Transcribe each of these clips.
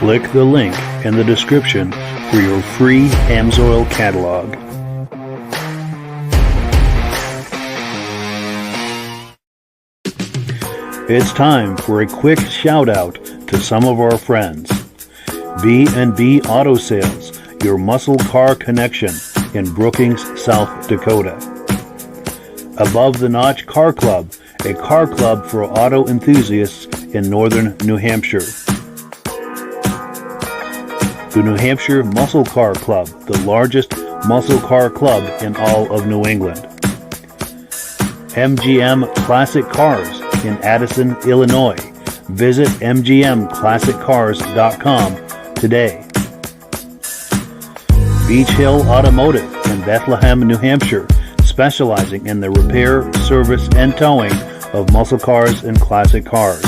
Click the link in the description for your free AMSOIL catalog. It's time for a quick shout out to some of our friends. B&B Auto Sales, your muscle car connection in Brookings, South Dakota. Above the Notch Car Club, a car club for auto enthusiasts in northern New Hampshire. The New Hampshire Muscle Car Club, the largest muscle car club in all of New England. MGM Classic Cars in Addison, Illinois. Visit mgmclassiccars.com today. Beach Hill Automotive in Bethlehem, New Hampshire, specializing in the repair, service, and towing of muscle cars and classic cars.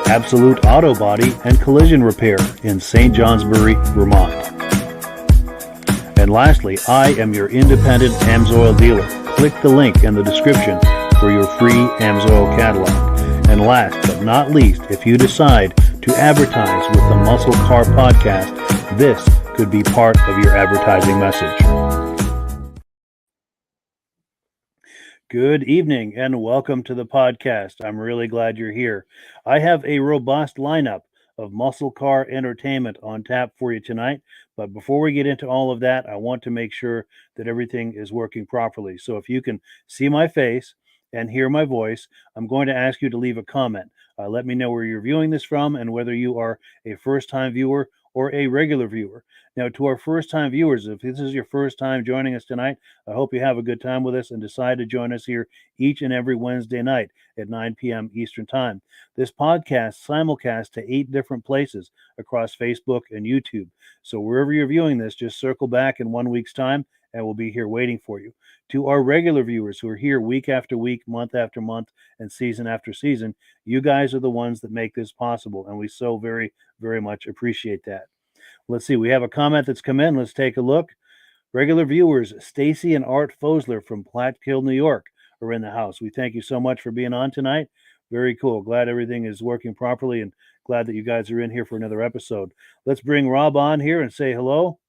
Absolute Auto Body and Collision Repair in St. Johnsbury, Vermont. And lastly, I am your independent AMSOIL dealer. Click the link in the description for your free AMSOIL catalog. And last but not least, if you decide to advertise with the Muscle Car Podcast, this could be part of your advertising message. Good evening and welcome to the podcast. I'm really glad you're here. I have a robust lineup of muscle car entertainment on tap for you tonight. But before we get into all of that, I want to make sure that everything is working properly. So if you can see my face and hear my voice, I'm going to ask you to leave a comment. Let me know where you're viewing this from and whether you are a first-time viewer or a regular viewer. Now, to our first-time viewers, if this is your first time joining us tonight, I hope you have a good time with us and decide to join us here each and every Wednesday night at 9 p.m. Eastern Time. This podcast simulcasts to 8 different places across Facebook and YouTube. So wherever you're viewing this, just circle back in 1 week's time and we'll be here waiting for you. To our regular viewers who are here week after week, month after month, and season after season, you guys are the ones that make this possible, and we so very, very much appreciate that. Let's see, we have a comment that's come in. Let's take a look. Regular viewers, Stacy and Art Fosler from Plattkill, New York, are in the house. We thank you so much for being on tonight. Very cool. Glad everything is working properly and glad that you guys are in here for another episode. Let's bring Rob on here and say hello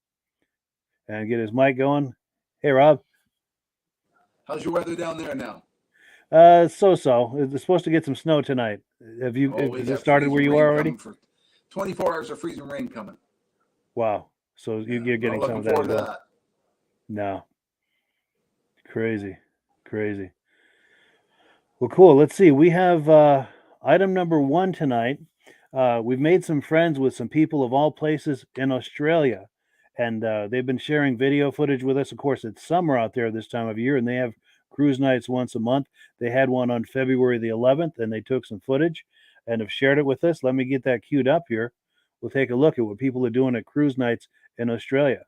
and get his mic going. Hey, Rob. How's your weather down there now? So-so. It's supposed to get some snow tonight. Has it started where you are already? For 24 hours of freezing rain coming. Wow. So you're getting some of that as well. No. Crazy. Well, cool. Let's see. We have item number 1 tonight. We've made some friends with some people of all places in Australia. And they've been sharing video footage with us. Of course, it's summer out there this time of year, and they have cruise nights once a month. They had one on February the 11th, and they took some footage and have shared it with us. Let me get that queued up here. We'll take a look at what people are doing at cruise nights in Australia.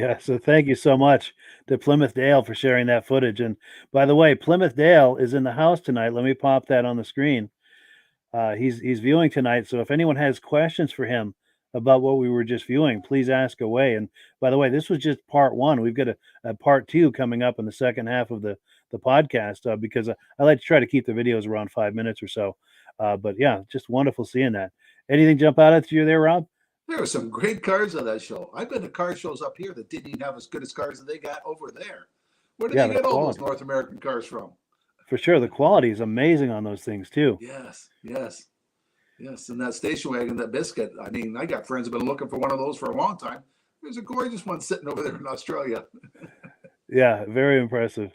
Yeah, so thank you so much to Plymouth Dale for sharing that footage. And by the way, Plymouth Dale is in the house tonight. Let me pop that on the screen. He's viewing tonight, so if anyone has questions for him about what we were just viewing, please ask away. And by the way, this was just part one. We've got a part two coming up in the second half of the podcast because I like to try to keep the videos around 5 minutes or so. But yeah, just wonderful seeing that. Anything jump out at you there, Rob? There were some great cars on that show. I've been to car shows up here that didn't even have as good as cars that they got over there. Where did Yeah, they the get all those quality North American cars from? for sure. The quality is amazing on those things too. Yes, yes, yes. And that station wagon, that biscuit. I mean, I got friends who've been looking for one of those for a long time. There's a gorgeous one sitting over there in Australia. Yeah, very impressive.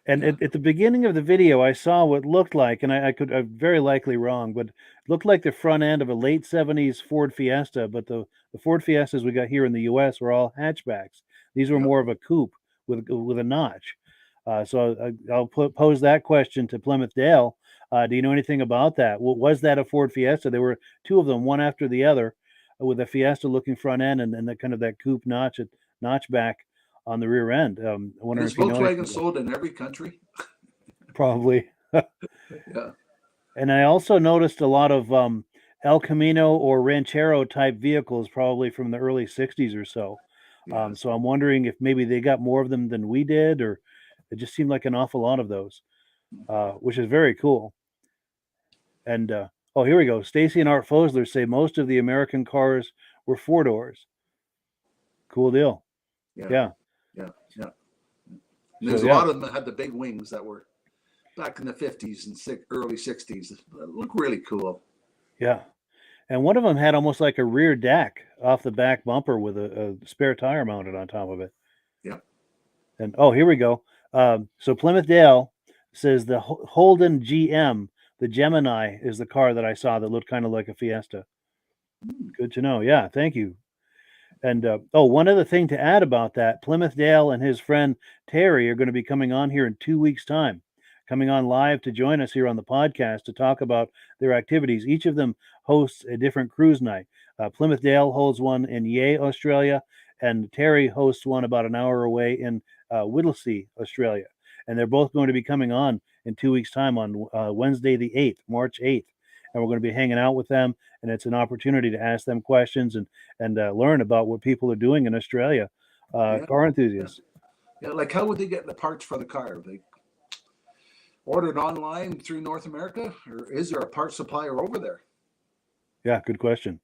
And Yeah, at the beginning of the video, I saw what looked like, and I could, I'm very likely wrong, but it looked like the front end of a late 70s Ford Fiesta. But the Ford Fiestas we got here in the US were all hatchbacks. These were yeah. more of a coupe with a notch. So I'll pose that question to Plymouth Dale. Do you know anything about that? Was that a Ford Fiesta? There were two of them, one after the other, with a Fiesta looking front end and the kind of that coupe notchback on the rear end. I wonder Is if you know Volkswagen anything about sold in every country? probably. Yeah, And I also noticed a lot of El Camino or Ranchero type vehicles, probably from the early 60s or so. yes. So I'm wondering if maybe they got more of them than we did, or it just seemed like an awful lot of those, which is very cool. And oh, here we go. Stacy and Art Fosler say most of the American cars were four doors. Cool deal. Yeah, Yeah. yeah, yeah. And So there's a yeah, lot of them that had the big wings that were back in the 50s and early 60s. Look really cool. yeah. And one of them had almost like a rear deck off the back bumper with a spare tire mounted on top of it. Yeah. And oh, here we go. So Plymouth Dale says the Holden GM, the Gemini, is the car that I saw that looked kind of like a Fiesta. Hmm. Good to know. Yeah, thank you. And oh, one other thing to add about that, Plymouth Dale and his friend Terry are going to be coming on here in 2 weeks' time, coming on live to join us here on the podcast to talk about their activities. Each of them hosts a different cruise night. Plymouth Dale holds one in Yea, Australia, and Terry hosts one about an hour away in Whittlesea, Australia. And they're both going to be coming on in 2 weeks' time on Wednesday, the 8th, March 8th. And we're going to be hanging out with them, and it's an opportunity to ask them questions and learn about what people are doing in Australia, Yeah, car yeah, enthusiasts. yeah. Like, how would they get the parts for the car? They ordered online through North America, or is there a part supplier over there? Yeah, good question.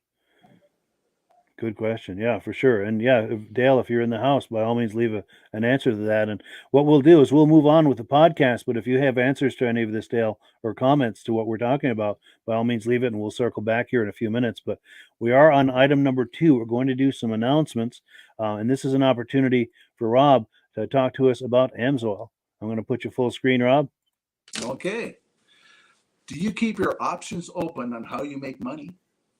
Good question. Yeah, for sure. And yeah, Dale, if you're in the house, by all means, leave an answer to that. And what we'll do is we'll move on with the podcast. But if you have answers to any of this, Dale, or comments to what we're talking about, by all means, leave it and we'll circle back here in a few minutes. But we are on item number 2. We're going to do some announcements. And this is an opportunity for Rob to talk to us about AMSOIL. I'm going to put you full screen, Rob. Okay. Do you keep your options open on how you make money?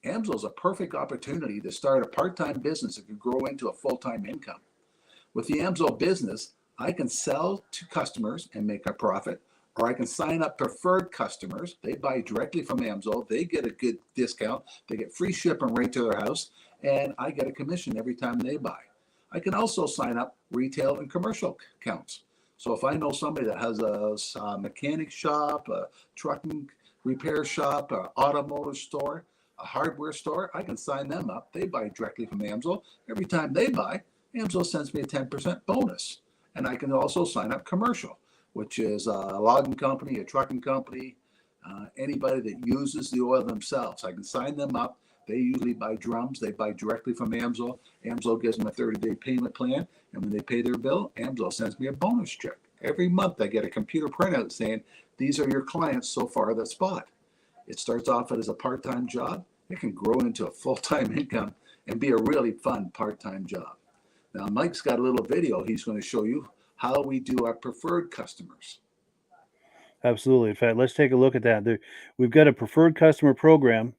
AMSOIL is a perfect opportunity to start a part-time business that can grow into a full-time income. With the AMSOIL business, I can sell to customers and make a profit, or I can sign up preferred customers. They buy directly from AMSOIL. They get a good discount. They get free shipping right to their house, and I get a commission every time they buy. I can also sign up retail and commercial accounts. So if I know somebody that has a mechanic shop, a trucking repair shop, an automotive store, a hardware store, I can sign them up. They buy directly from AMSOIL. Every time they buy, AMSOIL sends me a 10% bonus. And I can also sign up commercial, which is a logging company, a trucking company, anybody that uses the oil themselves. I can sign them up. They usually buy drums. They buy directly from AMSOIL. AMSOIL gives them a 30-day payment plan. And when they pay their bill, AMSOIL sends me a bonus check. Every month I get a computer printout saying, these are your clients so far that's bought. It starts off as a part-time job. It can grow into a full-time income and be a really fun part-time job. Now, Mike's got a little video he's going to show you how we do our preferred customers. Absolutely. In fact, let's take a look at that. We've got a preferred customer program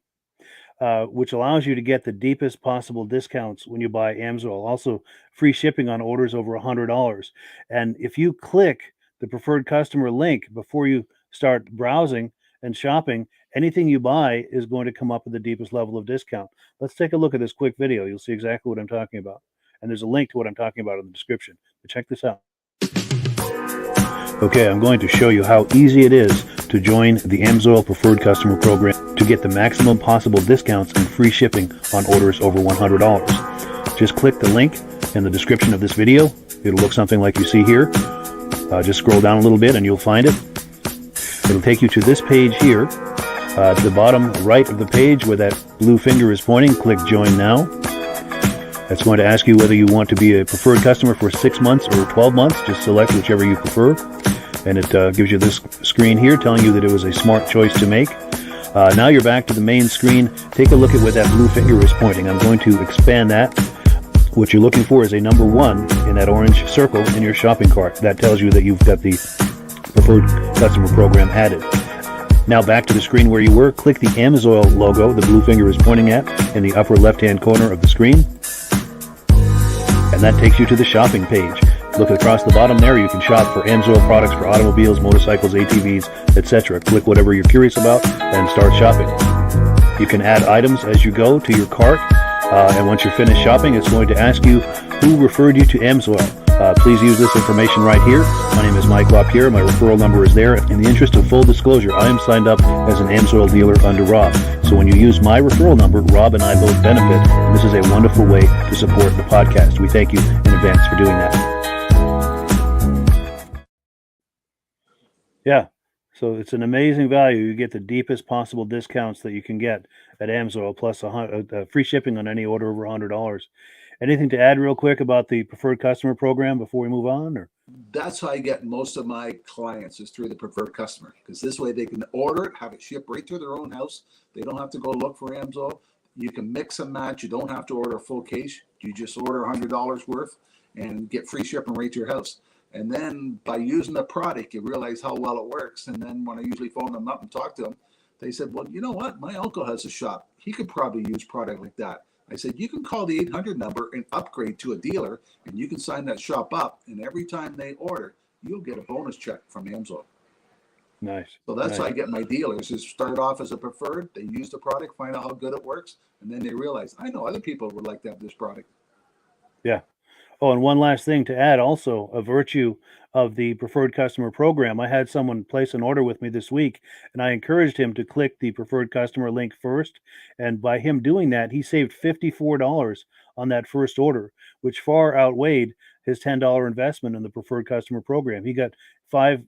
which allows you to get the deepest possible discounts when you buy AMSOIL. Also, free shipping on orders over $100. And if you click the preferred customer link before you start browsing and shopping, anything you buy is going to come up with the deepest level of discount. Let's take a look at this quick video. You'll see exactly what I'm talking about. and there's a link to what I'm talking about in the description. But check this out. Okay, I'm going to show you how easy it is to join the AMSOIL Preferred Customer Program to get the maximum possible discounts and free shipping on orders over $100. Just click the link in the description of this video. It'll look something like you see here. Just scroll down a little bit and you'll find it. It'll take you to this page here. At the bottom right of the page where that blue finger is pointing, click Join Now. That's going to ask you whether you want to be a preferred customer for 6 months or 12 months. Just select whichever you prefer. And it gives you this screen here telling you that it was a smart choice to make. Now you're back to the main screen. Take a look at where that blue finger is pointing. I'm going to expand that. What you're looking for is a number 1 in that orange circle in your shopping cart. That tells you that you've got the Preferred Customer Program added. Now back to the screen where you were. Click the AMSOIL logo the blue finger is pointing at in the upper left-hand corner of the screen. And that takes you to the shopping page. Look across the bottom there. You can shop for AMSOIL products for automobiles, motorcycles, ATVs, etc. Click whatever you're curious about and start shopping. You can add items as you go to your cart. And once you're finished shopping, it's going to ask you who referred you to AMSOIL. Please use this information right here. My name is Mike LaRiviere. My referral number is there. In the interest of full disclosure, I am signed up as an AMSOIL dealer under Rob. So when you use my referral number, Rob and I both benefit. And this is a wonderful way to support the podcast. We thank you in advance for doing that. Yeah. So it's an amazing value. You get the deepest possible discounts that you can get at AMSOIL, plus free shipping on any order over $100. Anything to add real quick about the Preferred Customer Program before we move on? Or that's how I get most of my clients is through the Preferred Customer, because this way they can order it, have it shipped right to their own house. They don't have to go look for AMSOIL. You can mix and match. You don't have to order a full case. You just order $100 worth and get free shipping right to your house. And then by using the product, you realize how well it works. And then when I usually phone them up and talk to them, they said, well, you know what? My uncle has a shop. He could probably use product like that. I said, you can call the 800 number and upgrade to a dealer, and you can sign that shop up. And every time they order, you'll get a bonus check from AMSOIL. Nice. So that's how I get my dealers, is start off as a preferred. They use the product, find out how good it works, and then they realize, I know other people would like to have this product. Yeah. Oh, and one last thing to add, also a virtue of the Preferred Customer Program. I had someone place an order with me this week, and I encouraged him to click the Preferred Customer link first. And by him doing that, he saved $54 on that first order, which far outweighed his $10 investment in the Preferred Customer Program. He got five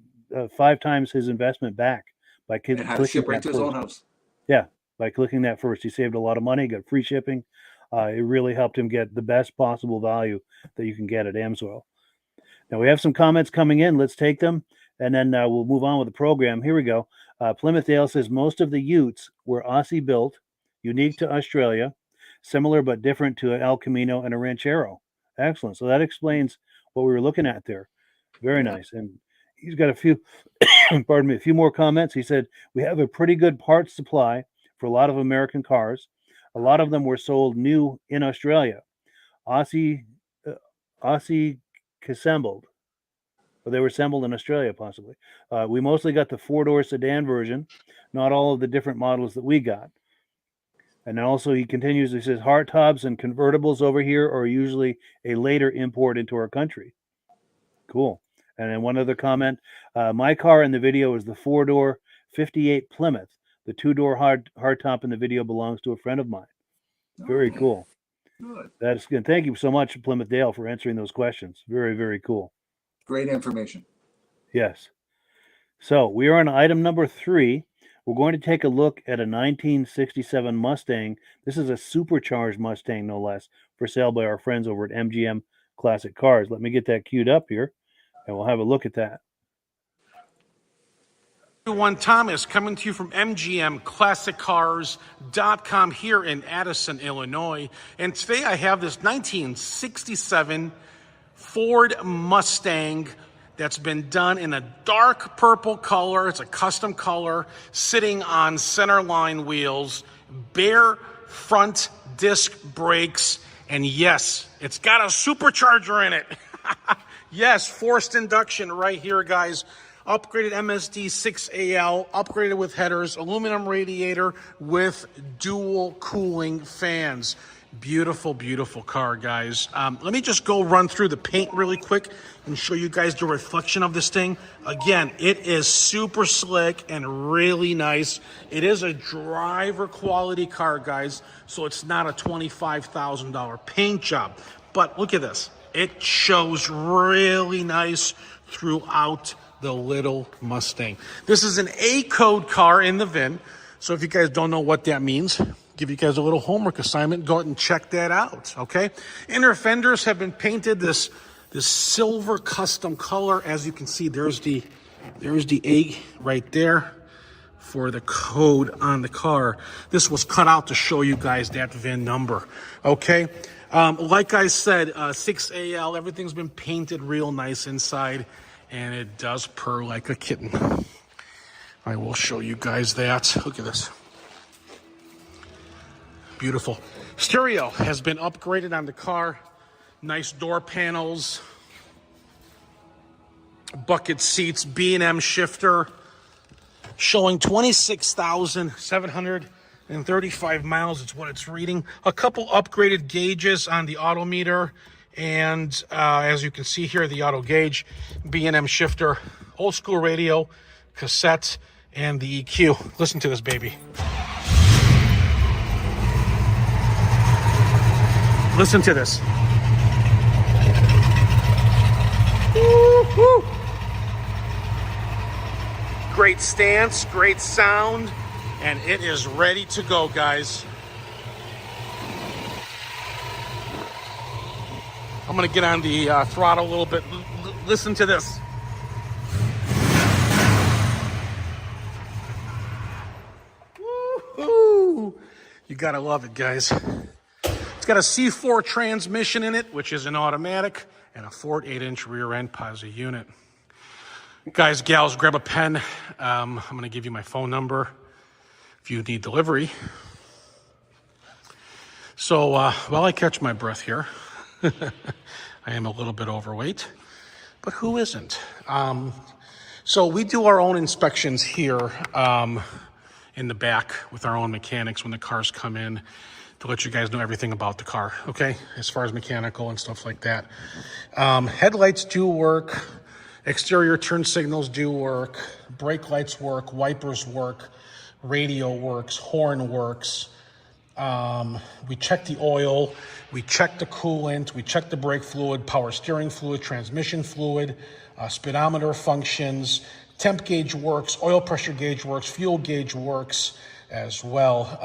times his investment back by And how to ship right to his own house. Yeah, by clicking that first. He saved a lot of money, got free shipping. It really helped him get the best possible value that you can get at AMSOIL. Now, we have some comments coming in. Let's take them, and then we'll move on with the program. Here we go. Plymouth Dale says, most of the Utes were Aussie built, unique to Australia, similar but different to an El Camino and a Ranchero. Excellent. So that explains what we were looking at there. Very nice. And he's got a few, a few more comments. He said, we have a pretty good parts supply for a lot of American cars. A lot of them were sold new in Australia. Aussie assembled. Or they were assembled in Australia, possibly. We mostly got the 4-door sedan version, not all of the different models that we got. And then also he continues, he says, hardtops and convertibles over here are usually a later import into our country. Cool. And then one other comment, my car in the video is the 4-door 58 Plymouth. The 2-door hardtop in the video belongs to a friend of mine. Very cool. Good. That's good. Thank you so much, Plymouth Dale, for answering those questions. Very, very cool. Great information. Yes. So we are on item number 3. We're going to take a look at a 1967 Mustang. This is a supercharged Mustang, no less, for sale by our friends over at MGM Classic Cars. Let me get that queued up here, and we'll have a look at that. Everyone, Thomas coming to you from MGMClassicCars.com here in Addison, Illinois. And today I have this 1967 Ford Mustang that's been done in a dark purple color. It's a custom color, sitting on centerline wheels, bare front disc brakes, and yes, it's got a supercharger in it. Yes, forced induction right here, guys. Upgraded MSD 6AL, upgraded with headers, aluminum radiator with dual cooling fans. Beautiful, beautiful car, guys. Let me just go run through the paint really quick and show you guys the reflection of this thing. Again, it is super slick and really nice. It is a driver quality car, guys, so it's not a $25,000 paint job. But look at this. It shows really nice throughout the little Mustang. This is an A code car in the VIN, so if you guys don't know what that means, give you guys a little homework assignment. Go out and check that out, okay? Inner fenders have been painted this silver custom color. As you can see, there's the A right there for the code on the car. This was cut out to show you guys that VIN number, okay? Like I said, 6AL, everything's been painted real nice inside, and it does purr like a kitten. I will show you guys that. Look at this. Beautiful. Stereo has been upgraded on the car. Nice door panels, bucket seats, B&M shifter, showing 26,735 miles. It's what it's reading. A couple upgraded gauges on the odometer, and as you can see here, the auto gauge, B&M shifter, old school radio, cassette, and the EQ. Listen to this baby. Listen to this. Woo-hoo. Great stance, great sound, and it is ready to go, guys. I'm gonna get on the throttle a little bit. Listen to this. Woo-hoo. You gotta love it, guys. It's got a C4 transmission in it, which is an automatic, and a Ford 8-inch rear end posi unit. Guys, gals, grab a pen. I'm going to give you my phone number if you need delivery. So while I catch my breath here, I am a little bit overweight, but who isn't? So we do our own inspections here in the back with our own mechanics when the cars come in, to let you guys know everything about the car, okay? As far as mechanical and stuff like that. Headlights do work. Exterior turn signals do work. Brake lights work. Wipers work. Radio works. Horn works. We check the oil. We check the coolant. We check the brake fluid, power steering fluid, transmission fluid, speedometer functions. Temp gauge works. Oil pressure gauge works. Fuel gauge works as well.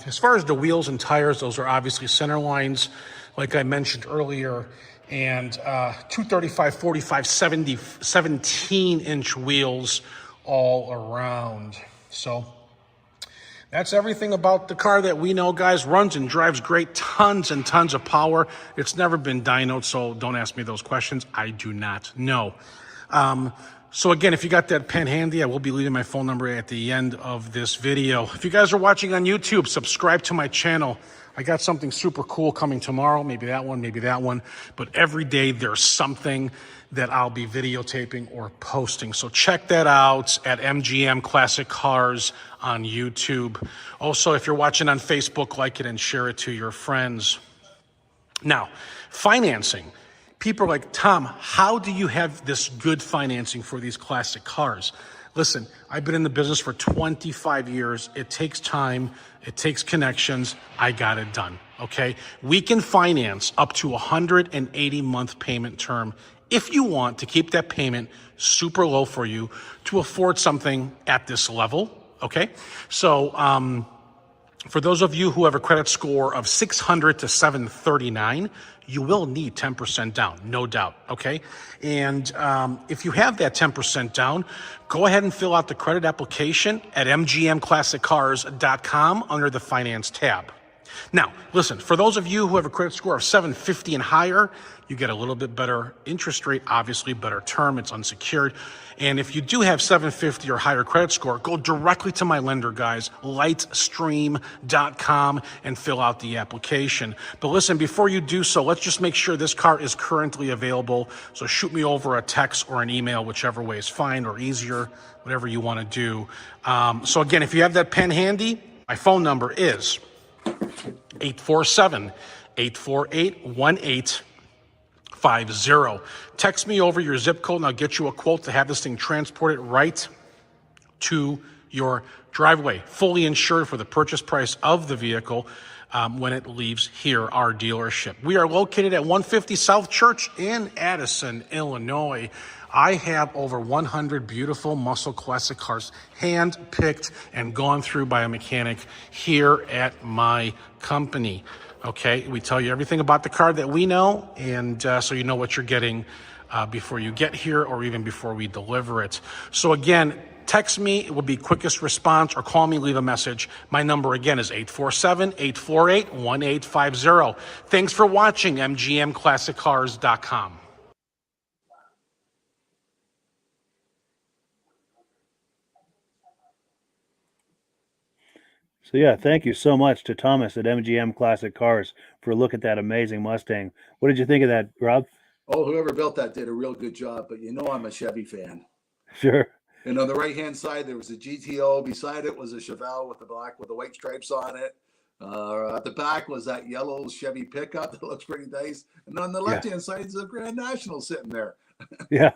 As far as the wheels and tires, those are obviously center lines, like I mentioned earlier, and 235, 45, 70, 17-inch wheels all around. So that's everything about the car that we know, guys. Runs and drives great, tons and tons of power. It's never been dynoed, so don't ask me those questions. I do not know. So again, if you got that pen handy, I will be leaving my phone number at the end of this video. If you guys are watching on YouTube, subscribe to my channel. I got something super cool coming tomorrow. Maybe that one. But every day there's something that I'll be videotaping or posting. So check that out at MGM Classic Cars on YouTube. Also, if you're watching on Facebook, like it and share it to your friends. Now, financing. People are like, Tom, how do you have this good financing for these classic cars? Listen, I've been in the business for 25 years. It takes time. It takes connections. I got it done, okay? We can finance up to 180-month payment term if you want to keep that payment super low for you to afford something at this level, okay? So for those of you who have a credit score of 600 to 739, you will need 10% down, no doubt, okay? And if you have that 10% down, go ahead and fill out the credit application at mgmclassiccars.com under the Finance tab. Now, listen, for those of you who have a credit score of 750 and higher, you get a little bit better interest rate, obviously better term, it's unsecured. And if you do have 750 or higher credit score, go directly to my lender, guys, lightstream.com, and fill out the application. But listen, before you do so, let's just make sure this car is currently available. So shoot me over a text or an email, whichever way is fine, or easier, whatever you want to do. So again, if you have that pen handy, my phone number is 847-848-1850. Text me over your zip code and I'll get you a quote to have this thing transported right to your driveway, fully insured for the purchase price of the vehicle when it leaves here, our dealership. We are located at 150 South Church in Addison, Illinois. I have over 100 beautiful muscle classic cars hand-picked and gone through by a mechanic here at my company. Okay, we tell you everything about the car that we know, and so you know what you're getting before you get here or even before we deliver it. So again, text me, it will be quickest response, or call me, leave a message. My number again is 847-848-1850. Thanks for watching MGMClassicCars.com. So yeah, thank you so much to Thomas at MGM Classic Cars for a look at that amazing Mustang. What did you think of that, Rob? Oh, whoever built that did a real good job, but you know I'm a Chevy fan. Sure. And on the right-hand side, there was a GTO. Beside it was a Chevelle with the white stripes on it. At the back was that yellow Chevy pickup that looks pretty nice. And on the left-hand side is a Grand National sitting there. Yeah.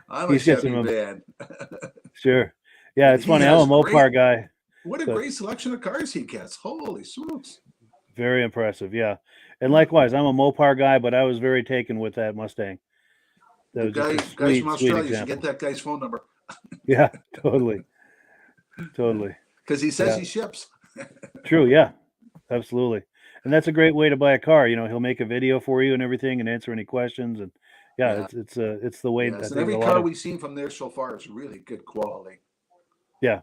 I'm a Chevy fan. Sure. Yeah, it's funny. I'm a Mopar guy. What a great selection of cars he gets. Holy smokes. Very impressive, yeah. And likewise, I'm a Mopar guy, but I was very taken with that Mustang. That was guys from Australia, you should get that guy's phone number. Yeah, totally. Totally. Because he says he ships. True, yeah. Absolutely. And that's a great way to buy a car. You know, he'll make a video for you and everything and answer any questions. And it's the way. Yes, and every car we've seen from there so far is really good quality. Yeah.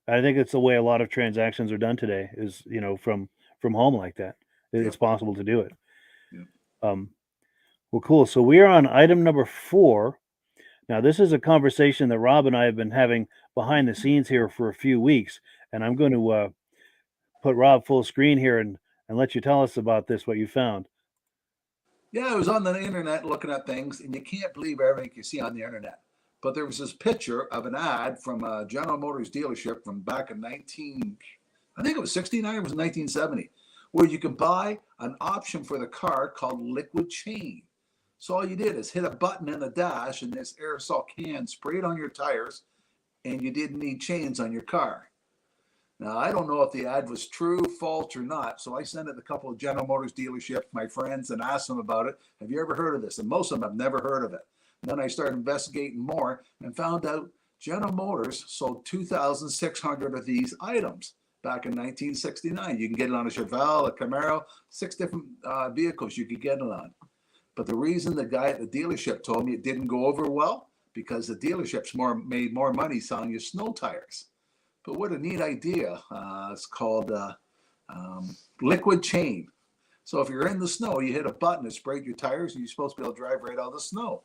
I think it's the way a lot of transactions are done today is, you know, from home like that. It's possible to do it. Yeah. Well, cool. So we are on item number 4. Now, this is a conversation that Rob and I have been having behind the scenes here for a few weeks, and I'm going to put Rob full screen here and let you tell us about this, what you found. Yeah, I was on the internet looking at things, and you can't believe everything you see on the internet. But there was this picture of an ad from a General Motors dealership from back in I think it was 69 or it was 1970, where you can buy an option for the car called liquid chain. So all you did is hit a button in the dash and this aerosol can sprayed on your tires, and you didn't need chains on your car. Now, I don't know if the ad was true, false, or not, so I sent it to a couple of General Motors dealerships, my friends, and asked them about it. Have you ever heard of this? And most of them have never heard of it. And then I started investigating more and found out General Motors sold 2,600 of these items back in 1969. You can get it on a Chevelle, a Camaro, 6 different vehicles you could get it on. But the reason the guy at the dealership told me it didn't go over well, because the dealerships made more money selling you snow tires. But what a neat idea. It's called liquid chain. So if you're in the snow, you hit a button, it sprayed your tires, and you're supposed to be able to drive right out of the snow.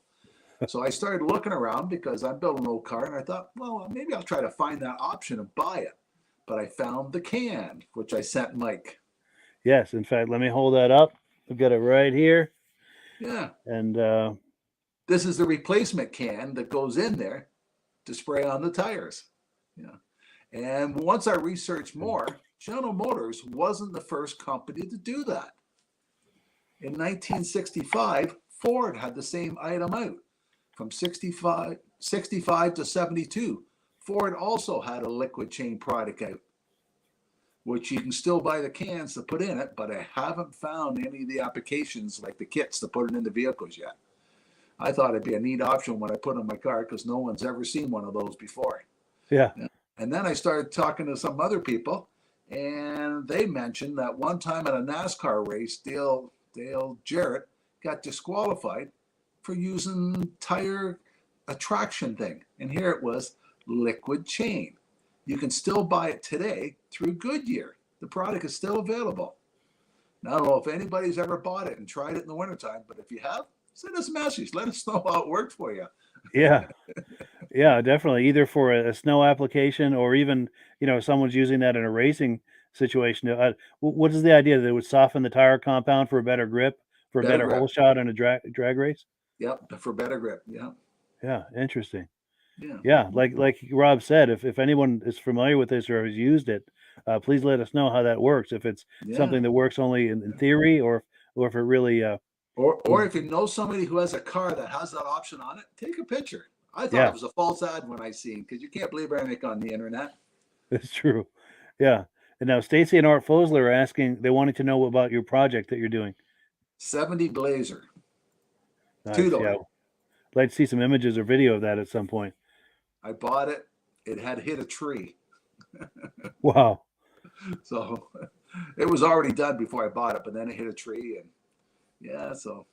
So I started looking around because I'm building an old car, and I thought, well, maybe I'll try to find that option and buy it. But I found the can, which I sent Mike. Yes, in fact, let me hold that up. I've got it right here. Yeah. And this is the replacement can that goes in there to spray on the tires. Yeah. And once I researched more, General Motors wasn't the first company to do that. In 1965, Ford had the same item out. From 65 to 72, Ford also had a liquid chain product out, which you can still buy the cans to put in it, but I haven't found any of the applications like the kits to put it in the vehicles yet. I thought it'd be a neat option when I put it in my car because no one's ever seen one of those before. Yeah. And then I started talking to some other people, and they mentioned that one time at a NASCAR race, Dale Jarrett got disqualified for using tire attraction thing. And here it was, liquid chain. You can still buy it today through Goodyear. The product is still available. Now, I don't know if anybody's ever bought it and tried it in the wintertime, but if you have, send us a message. Let us know how it worked for you. Yeah. Yeah, definitely. Either for a snow application or even, you know, someone's using that in a racing situation. What is the idea? That it would soften the tire compound for a better grip, for a better hole shot in a drag race? Yep, for better grip. Yeah. Yeah, interesting. Yeah, like Rob said, if anyone is familiar with this or has used it, please let us know how that works. If it's something that works only in theory, or if it really or if you know somebody who has a car that has that option on it, take a picture. I thought yeah, it was a false ad when I seen, because you can't believe everything on the internet. it's true. Yeah. And now Stacy and Art Fosler are asking, they wanted to know about your project that you're doing. 70 Blazer, two Nice. Yeah. door. I'd like to see some images or video of that at some point. I bought it. It had hit a tree. Wow. So it was already done before I bought it, but then it hit a tree. And yeah, so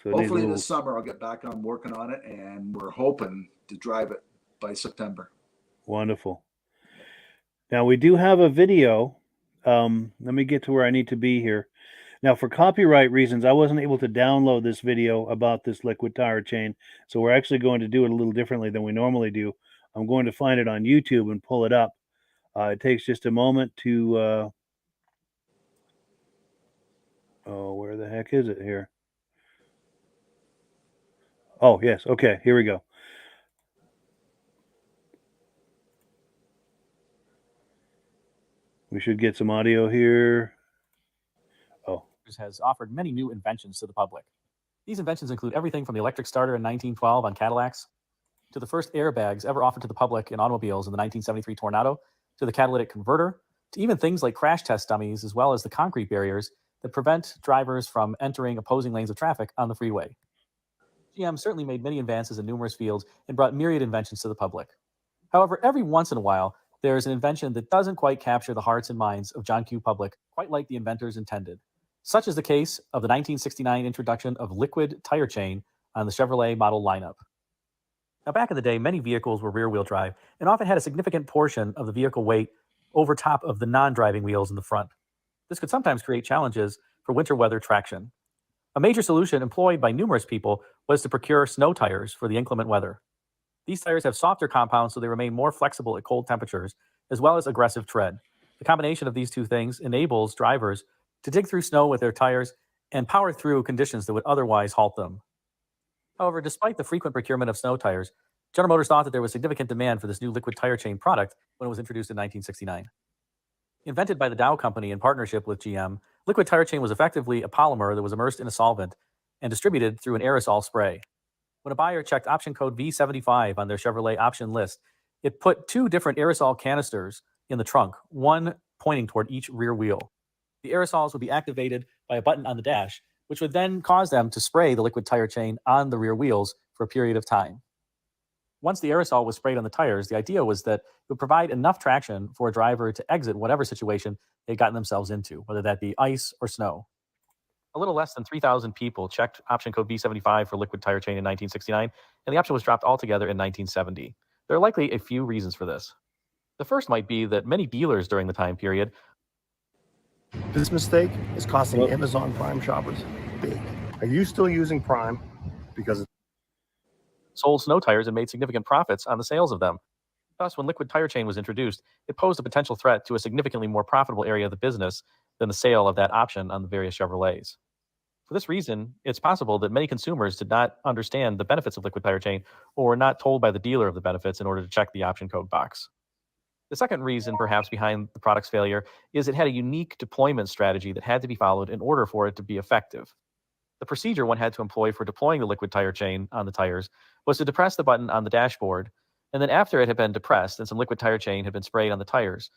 So it needs a hopefully little this summer I'll get back on working on it, and we're hoping to drive it by September. wonderful. Now we do have a video. Let me get to where I need to be here. Now, for copyright reasons, I wasn't able to download this video about this liquid tire chain, so we're actually going to do it a little differently than we normally do. I'm going to find it on YouTube and pull it up. It takes just a moment to. Oh, where the heck is it here? Oh, yes. Okay, here we go. We should get some audio here. Oh, has offered many new inventions to the public. These inventions include everything from the electric starter in 1912 on Cadillacs, to the first airbags ever offered to the public in automobiles in the 1973 Tornado, to the catalytic converter, to even things like crash test dummies, as well as the concrete barriers that prevent drivers from entering opposing lanes of traffic on the freeway. GM certainly made many advances in numerous fields and brought myriad inventions to the public. However, every once in a while, there is an invention that doesn't quite capture the hearts and minds of John Q. Public quite like the inventors intended. Such is the case of the 1969 introduction of liquid tire chain on the Chevrolet model lineup. Now, back in the day, many vehicles were rear-wheel drive and often had a significant portion of the vehicle weight over top of the non-driving wheels in the front. This could sometimes create challenges for winter weather traction. A major solution employed by numerous people was to procure snow tires for the inclement weather. These tires have softer compounds, so they remain more flexible at cold temperatures, as well as aggressive tread. The combination of these two things enables drivers to dig through snow with their tires and power through conditions that would otherwise halt them. However, despite the frequent procurement of snow tires, General Motors thought that there was significant demand for this new liquid tire chain product when it was introduced in 1969. Invented by the Dow Company in partnership with GM, liquid tire chain was effectively a polymer that was immersed in a solvent and distributed through an aerosol spray. When a buyer checked option code V75 on their Chevrolet option list, it put two different aerosol canisters in the trunk, one pointing toward each rear wheel. The aerosols would be activated by a button on the dash, which would then cause them to spray the liquid tire chain on the rear wheels for a period of time. Once the aerosol was sprayed on the tires, the idea was that it would provide enough traction for a driver to exit whatever situation they'd gotten themselves into, whether that be ice or snow. A little less than 3,000 people checked option code B75 for liquid tire chain in 1969, and the option was dropped altogether in 1970. There are likely a few reasons for this. The first might be that many dealers during the time period. This mistake is costing Amazon Prime shoppers big. Are you still using Prime? Because sold snow tires and made significant profits on the sales of them. Thus, when liquid tire chain was introduced, it posed a potential threat to a significantly more profitable area of the business than the sale of that option on the various Chevrolets. For this reason, it's possible that many consumers did not understand the benefits of liquid tire chain or were not told by the dealer of the benefits in order to check the option code box. The second reason, perhaps, behind the product's failure is it had a unique deployment strategy that had to be followed in order for it to be effective. The procedure one had to employ for deploying the liquid tire chain on the tires was to depress the button on the dashboard, and then after it had been depressed and some liquid tire chain had been sprayed on the tires,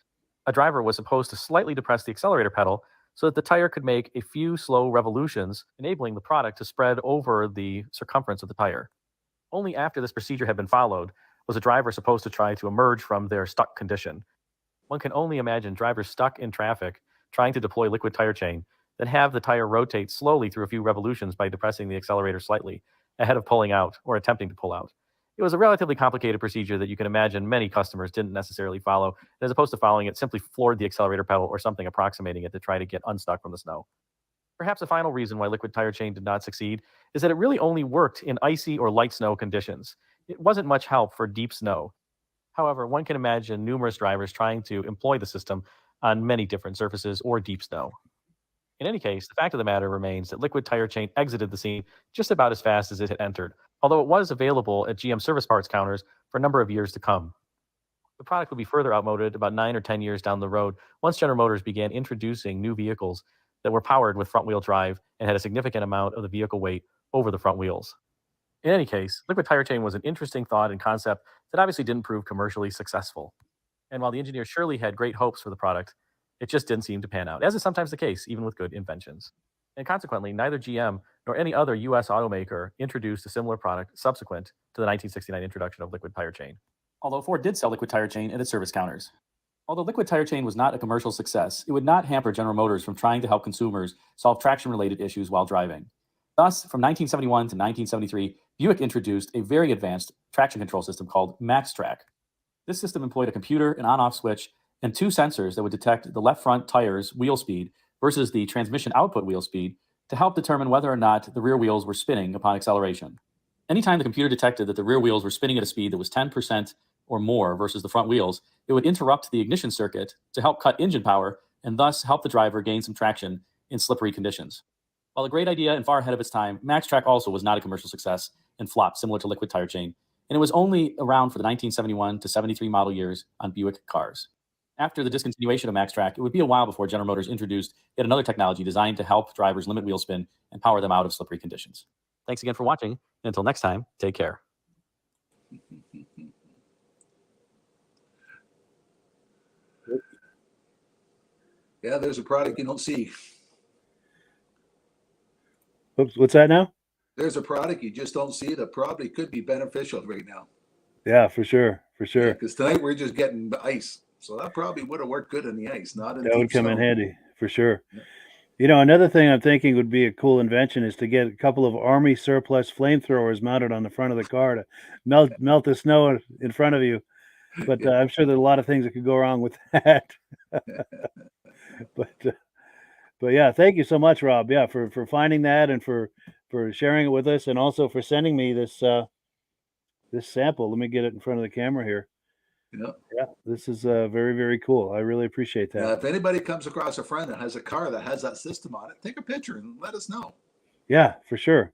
a driver was supposed to slightly depress the accelerator pedal so that the tire could make a few slow revolutions, enabling the product to spread over the circumference of the tire. Only after this procedure had been followed was a driver supposed to try to emerge from their stuck condition. One can only imagine drivers stuck in traffic trying to deploy liquid tire chain, then have the tire rotate slowly through a few revolutions by depressing the accelerator slightly, ahead of pulling out or attempting to pull out. It was a relatively complicated procedure that you can imagine many customers didn't necessarily follow, and as opposed to following it, simply floored the accelerator pedal or something approximating it to try to get unstuck from the snow. Perhaps a final reason why liquid tire chain did not succeed is that it really only worked in icy or light snow conditions. It wasn't much help for deep snow. However, one can imagine numerous drivers trying to employ the system on many different surfaces or deep snow. In any case, the fact of the matter remains that liquid tire chain exited the scene just about as fast as it had entered, although it was available at GM service parts counters for a number of years to come. The product would be further outmoded about 9 or 10 years down the road once General Motors began introducing new vehicles that were powered with front-wheel drive and had a significant amount of the vehicle weight over the front wheels. In any case, liquid tire chain was an interesting thought and concept that obviously didn't prove commercially successful. And while the engineers surely had great hopes for the product, it just didn't seem to pan out, as is sometimes the case, even with good inventions. And consequently, neither GM nor any other U.S. automaker introduced a similar product subsequent to the 1969 introduction of liquid tire chain. Although Ford did sell liquid tire chain at its service counters. Although liquid tire chain was not a commercial success, it would not hamper General Motors from trying to help consumers solve traction-related issues while driving. Thus, from 1971 to 1973, Buick introduced a very advanced traction control system called MaxTrack. This system employed a computer, an on-off switch, and 2 sensors that would detect the left front tire's wheel speed versus the transmission output wheel speed to help determine whether or not the rear wheels were spinning upon acceleration. Anytime the computer detected that the rear wheels were spinning at a speed that was 10% or more versus the front wheels, it would interrupt the ignition circuit to help cut engine power and thus help the driver gain some traction in slippery conditions. While a great idea and far ahead of its time, MaxTrack also was not a commercial success and flopped similar to liquid tire chain, and it was only around for the 1971 to 73 model years on Buick cars. After the discontinuation of MaxTrack, it would be a while before General Motors introduced yet another technology designed to help drivers limit wheel spin and power them out of slippery conditions. Thanks again for watching, and until next time, take care. Yeah, there's a product you don't see. Oops, what's that now? There's a product you just don't see that probably could be beneficial right now. Yeah, for sure. Because tonight we're just getting the ice. So that probably would have worked good in the ice, not in that would come snow. in handy, for sure. Yeah. You know, another thing I'm thinking would be a cool invention is to get a couple of Army surplus flamethrowers mounted on the front of the car to melt the snow in front of you. But I'm sure there's a lot of things that could go wrong with that. But yeah, thank you so much, Rob. Yeah, for finding that and for sharing it with us, and also for sending me this this sample. Let me get it in front of the camera here. Yeah, this is very, very cool. I really appreciate that. If anybody comes across a friend that has a car that has that system on it, take a picture and let us know. Yeah, for sure.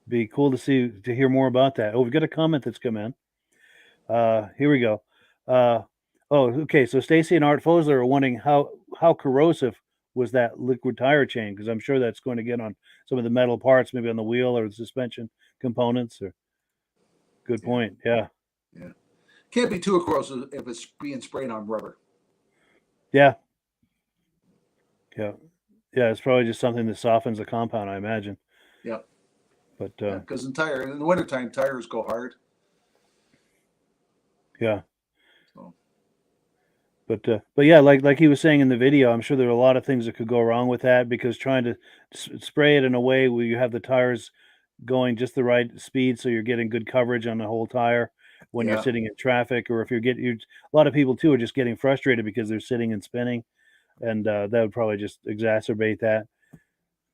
Be cool to hear more about that. Oh, we've got a comment that's come in. Here we go. Okay. So Stacy and Art Fosler are wondering how corrosive was that liquid tire chain, because I'm sure that's going to get on some of the metal parts, maybe on the wheel or the suspension components. Or good point. Yeah. Can't be too corrosive if it's being sprayed on rubber. Yeah. It's probably just something that softens the compound, I imagine. Yeah. But because in the wintertime, tires go hard. Yeah. So. But yeah, like he was saying in the video, I'm sure there are a lot of things that could go wrong with that, because trying to spray it in a way where you have the tires going just the right speed so you're getting good coverage on the whole tire when you're sitting in traffic, or if a lot of people too are just getting frustrated because they're sitting and spinning, and that would probably just exacerbate that.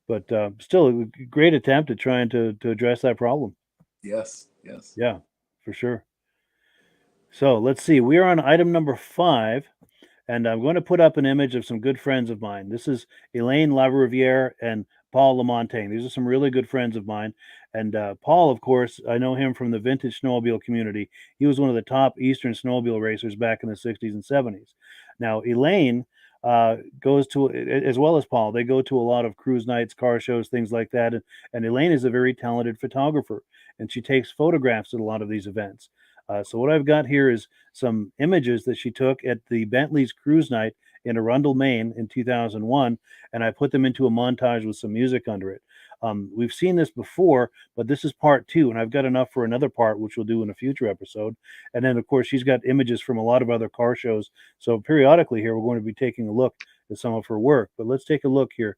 But still, a great attempt at trying to address that problem. Yes. Yeah, for sure. So let's see. We are on item number 5, and I'm going to put up an image of some good friends of mine. This is Elaine LaRiviere and Paul Lamontagne. These are some really good friends of mine. And Paul, of course, I know him from the vintage snowmobile community. He was one of the top Eastern snowmobile racers back in the 60s and 70s. Now, Elaine goes to, as well as Paul, they go to a lot of cruise nights, car shows, things like that. And Elaine is a very talented photographer, and she takes photographs at a lot of these events. So what I've got here is some images that she took at the Bentley's cruise night in Arundel, Maine in 2001, and I put them into a montage with some music under it. We've seen this before, but this is part 2, and I've got enough for another part, which we'll do in a future episode. And then, of course, she's got images from a lot of other car shows. So periodically here, we're going to be taking a look at some of her work. But let's take a look here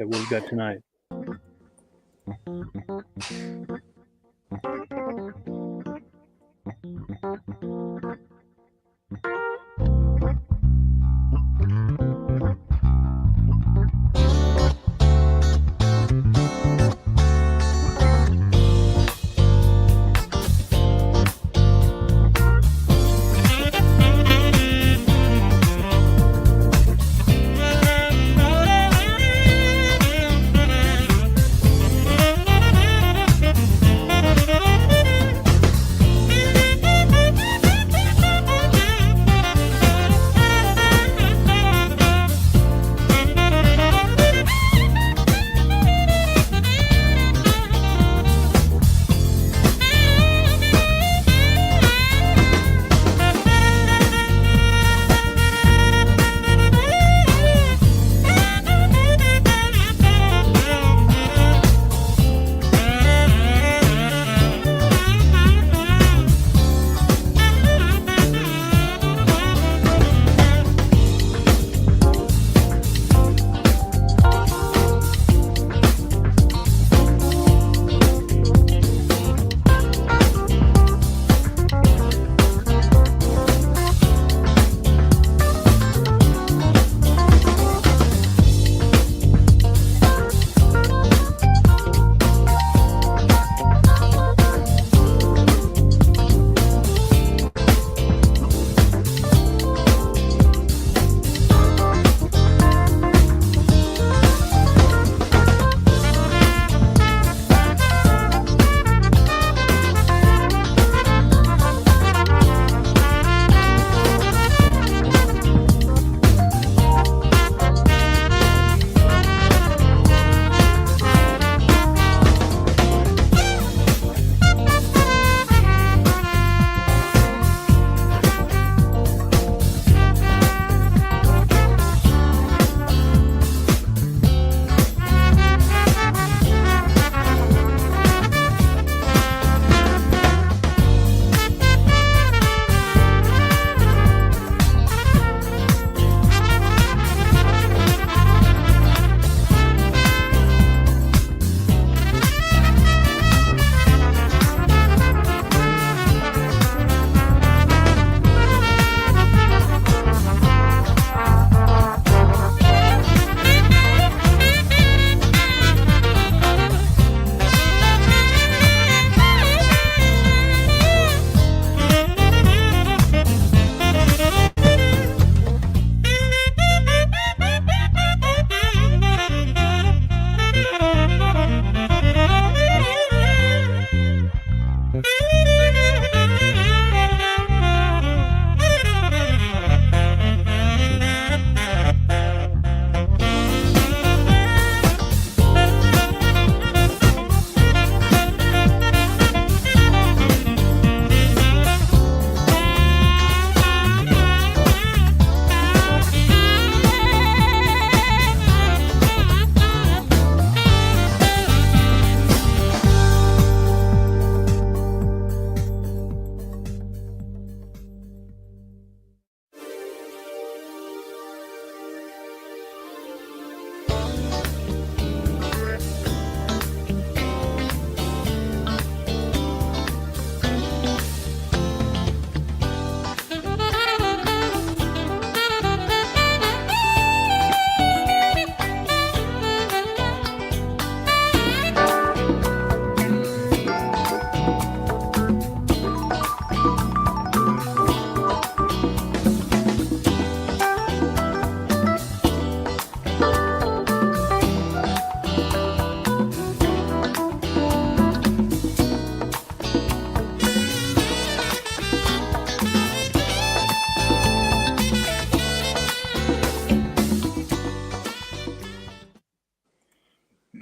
at what we've got tonight.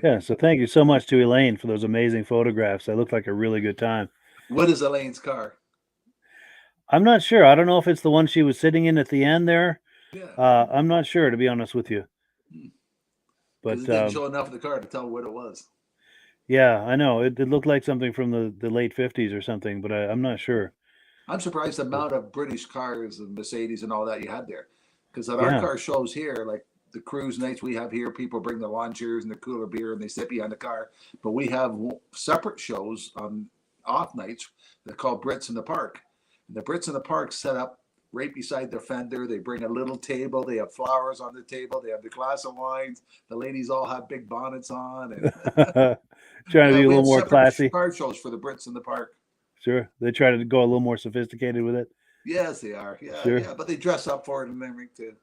Yeah, so thank you so much to Elaine for those amazing photographs. That looked like a really good time. What is Elaine's car? I'm not sure. I don't know if it's the one she was sitting in at the end there. Yeah, I'm not sure, to be honest with you. because it But didn't show enough of the car to tell what it was. yeah, I know. It looked like something from the late 50s or something, but I'm not sure. I'm surprised the amount of British cars and Mercedes and all that you had there. Because at our Yeah. car shows here, like the cruise nights we have here, people bring the lawn chairs and the cooler beer and they sit behind the car. But we have separate shows on off nights that call Brits in the Park. And the Brits in the Park set up right beside the fender. They bring a little table. They have flowers on the table. They have the glass of wines. The ladies all have big bonnets on. And Trying to be a we little have more separate classy. car shows for the Brits in the Park. Sure. They try to go a little more sophisticated with it. Yes, they are. Yeah, Sure. yeah. But they dress up for it and everything too.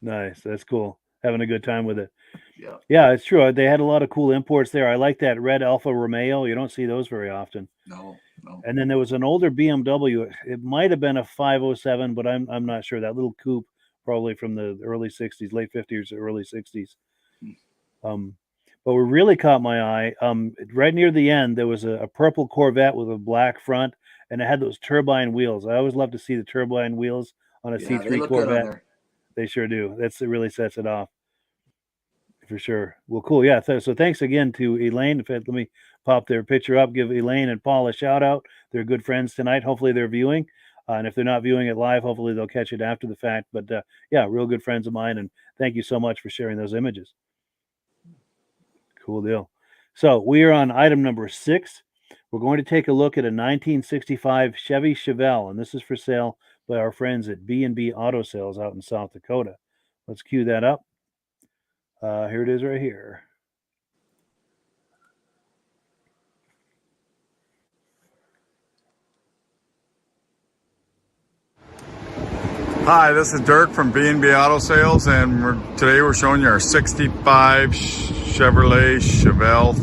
Nice. That's cool. Having a good time with it. Yeah. Yeah, it's true. They had a lot of cool imports there. I like that red Alfa Romeo. You don't see those very often. No. And then there was an older BMW. It might have been a 507, but I'm not sure. That little coupe, probably from the early 60s, late 50s, early 60s. But what really caught my eye, right near the end, there was a purple Corvette with a black front, and it had those turbine wheels. I always love to see the turbine wheels on a Yeah, they C3 look good on Corvette. there. They sure do. It really sets it off. For sure. Well, cool. Yeah. So thanks again to Elaine. In fact, let me pop their picture up. Give Elaine and Paul a shout out. They're good friends tonight. Hopefully they're viewing. And if they're not viewing it live, hopefully they'll catch it after the fact. But yeah, real good friends of mine. And thank you so much for sharing those images. Cool deal. So we are on item number 6. We're going to take a look at a 1965 Chevy Chevelle. And this is for sale by our friends at B&B Auto Sales out in South Dakota. Let's cue that up. Here it is right here. Hi, this is Dirk from B&B Auto Sales, and today we're showing you our 65 Chevrolet Chevelle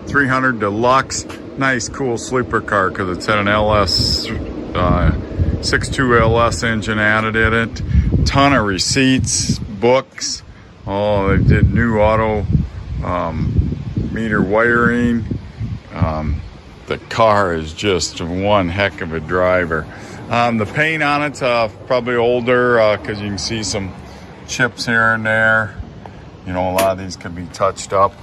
300 Deluxe. Nice, cool sleeper car because it's had an LS 6.2 LS engine added in it. Ton of receipts, books. Oh, they did new auto meter wiring. The car is just one heck of a driver. The paint on it's probably older because you can see some chips here and there. You know, a lot of these could be touched up.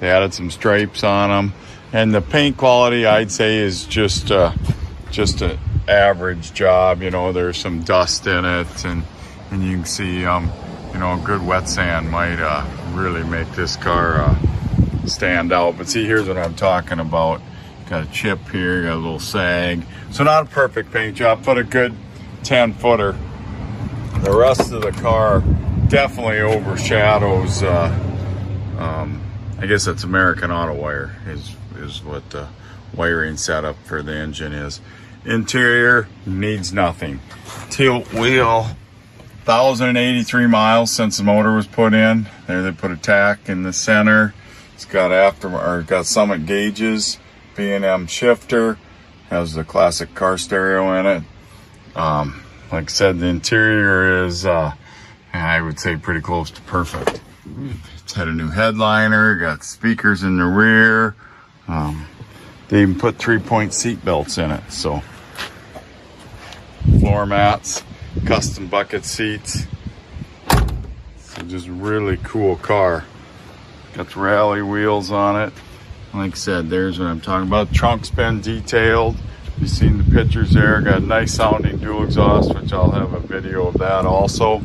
They added some stripes on them. And the paint quality, I'd say, is just an average job. You know, there's some dust in it. And you can see, you know, good wet sand might really make this car stand out. But see, here's what I'm talking about. Got a chip here, got a little sag. So not a perfect paint job, but a good 10-footer. The rest of the car definitely overshadows, I guess that's American Auto Wire is what the wiring setup for the engine is. Interior needs nothing. Tilt wheel, 1,083 miles since the motor was put in. There they put a tack in the center. It's got got Summit gauges. B&M shifter, has the classic car stereo in it. Like I said, the interior is, I would say, pretty close to perfect. It's had a new headliner, got speakers in the rear. They even put 3-point seat belts in it. So, floor mats, custom bucket seats. So just really cool car. Got the rally wheels on it. Like I said, there's what I'm talking about. Trunk's been detailed. You've seen the pictures there. Got a nice sounding dual exhaust, which I'll have a video of that also.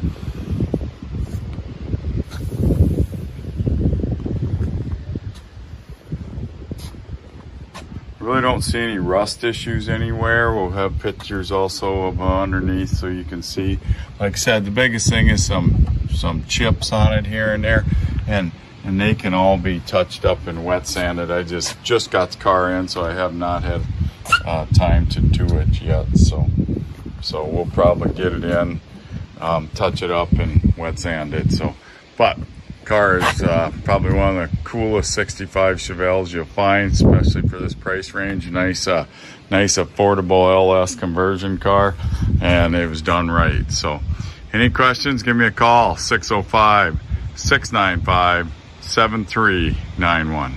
Really don't see any rust issues anywhere. We'll have pictures also of underneath so you can see. Like I said, the biggest thing is some chips on it here and there. And they can all be touched up and wet sanded. I just got the car in, so I have not had time to do it yet. So we'll probably get it in, touch it up, and wet sand it. So, but car is probably one of the coolest 65 Chevelles you'll find, especially for this price range. Nice affordable LS conversion car, and it was done right. So, any questions? Give me a call, 605-695. 7391.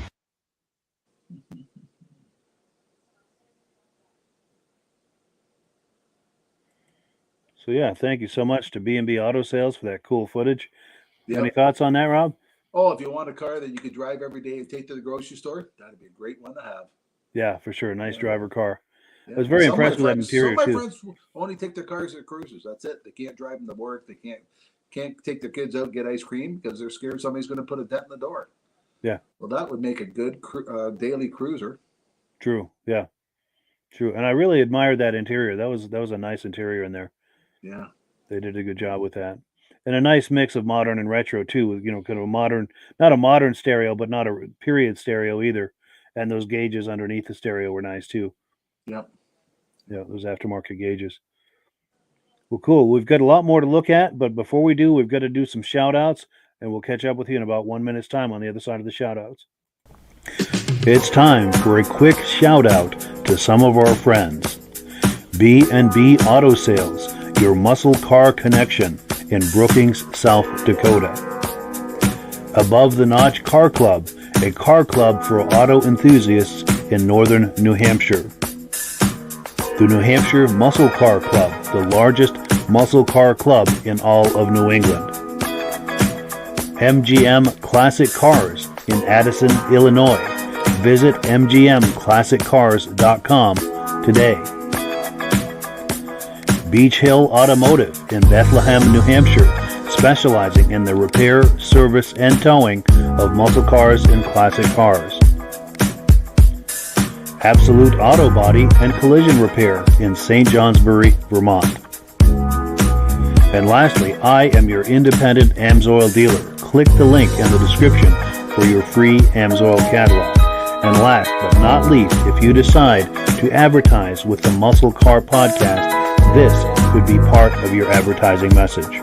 So yeah, thank you so much to B&B Auto Sales for that cool footage. Yep. Any thoughts on that, Rob? Oh, if you want a car that you could drive every day and take to the grocery store, that'd be a great one to have. Yeah, for sure. Nice Yeah. driver car. Yeah. I was very Some of my impressed with that friends- interior Some of my too. friends only take their cars at cruises. That's it. They can't drive them to work. They can't take their kids out and get ice cream because they're scared somebody's going to put a dent in the door. Yeah. Well, that would make a good daily cruiser. True. Yeah. True. And I really admired that interior. That was a nice interior in there. Yeah. They did a good job with that. And a nice mix of modern and retro too, with kind of a modern, not a modern stereo, but not a period stereo either. And those gauges underneath the stereo were nice too. Yep. Yeah, those aftermarket gauges. Well, cool. We've got a lot more to look at, but before we do, we've got to do some shout outs, and we'll catch up with you in about 1 minute's time on the other side of the shout outs. It's time for a quick shout out to some of our friends. B&B Auto Sales, your muscle car connection in Brookings, South Dakota. Above the Notch Car Club, a car club for auto enthusiasts in northern New Hampshire. The New Hampshire Muscle Car Club, the largest muscle car club in all of New England. MGM Classic Cars in Addison, Illinois. Visit mgmclassiccars.com today. Beach Hill Automotive in Bethlehem, New Hampshire, specializing in the repair, service, and towing of muscle cars and classic cars. Absolute Auto Body and Collision Repair in St. Johnsbury, Vermont. And lastly, I am your independent AMSOIL dealer. Click the link in the description for your free AMSOIL catalog. And last but not least, if you decide to advertise with the Muscle Car Podcast, this could be part of your advertising message.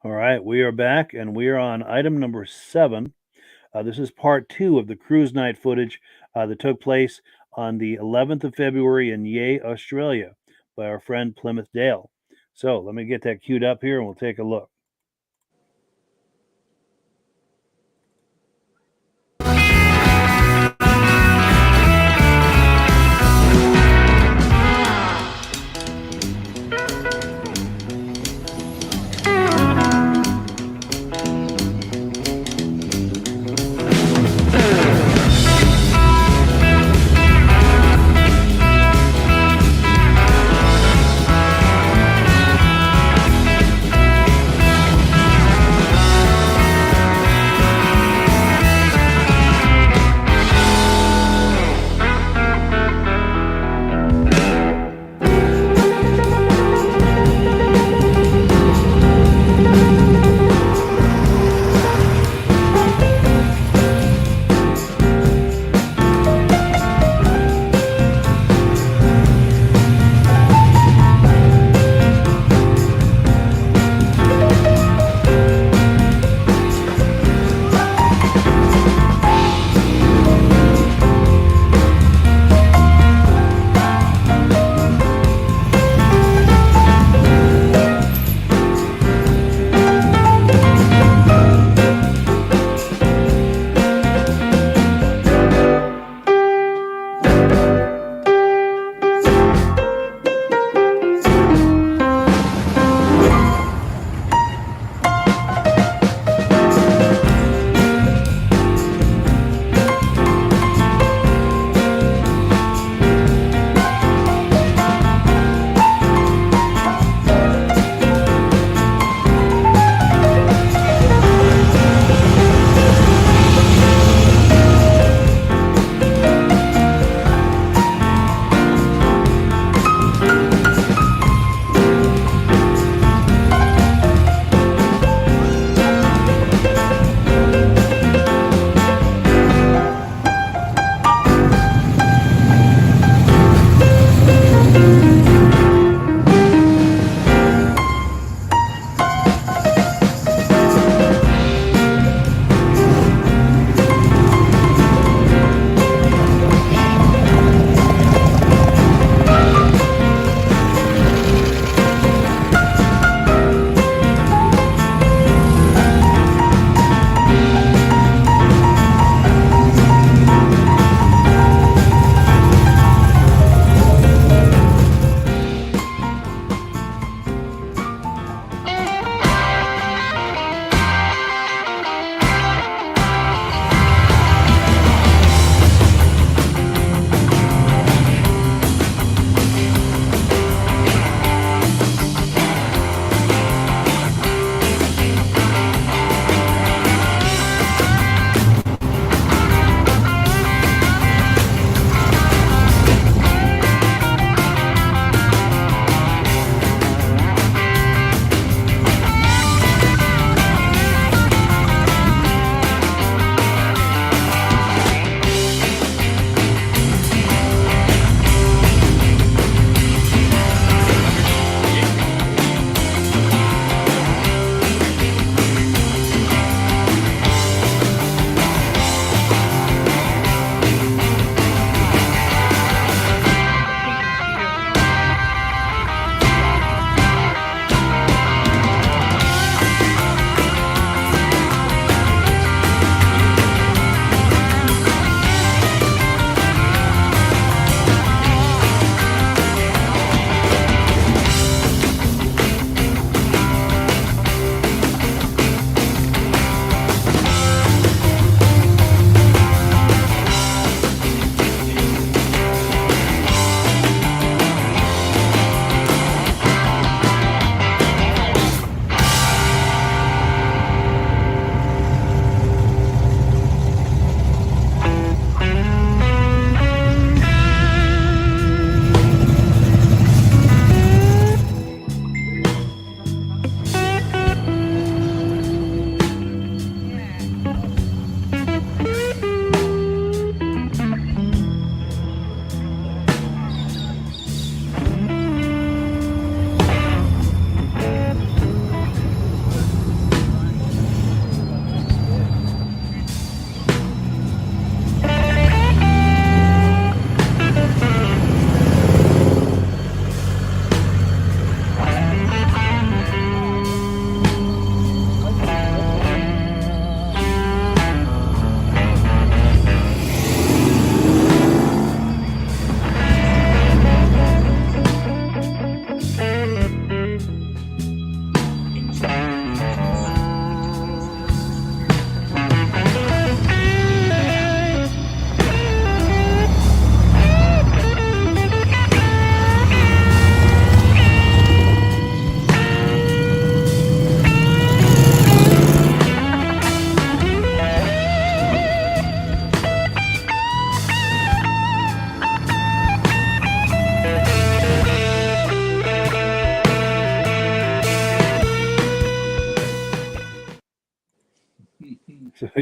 All right, we are back, and we are on item number 7. This is part 2 of the cruise night footage that took place on the 11th of February in Yea, Australia, by our friend Plymouth Dale. So let me get that queued up here, and we'll take a look.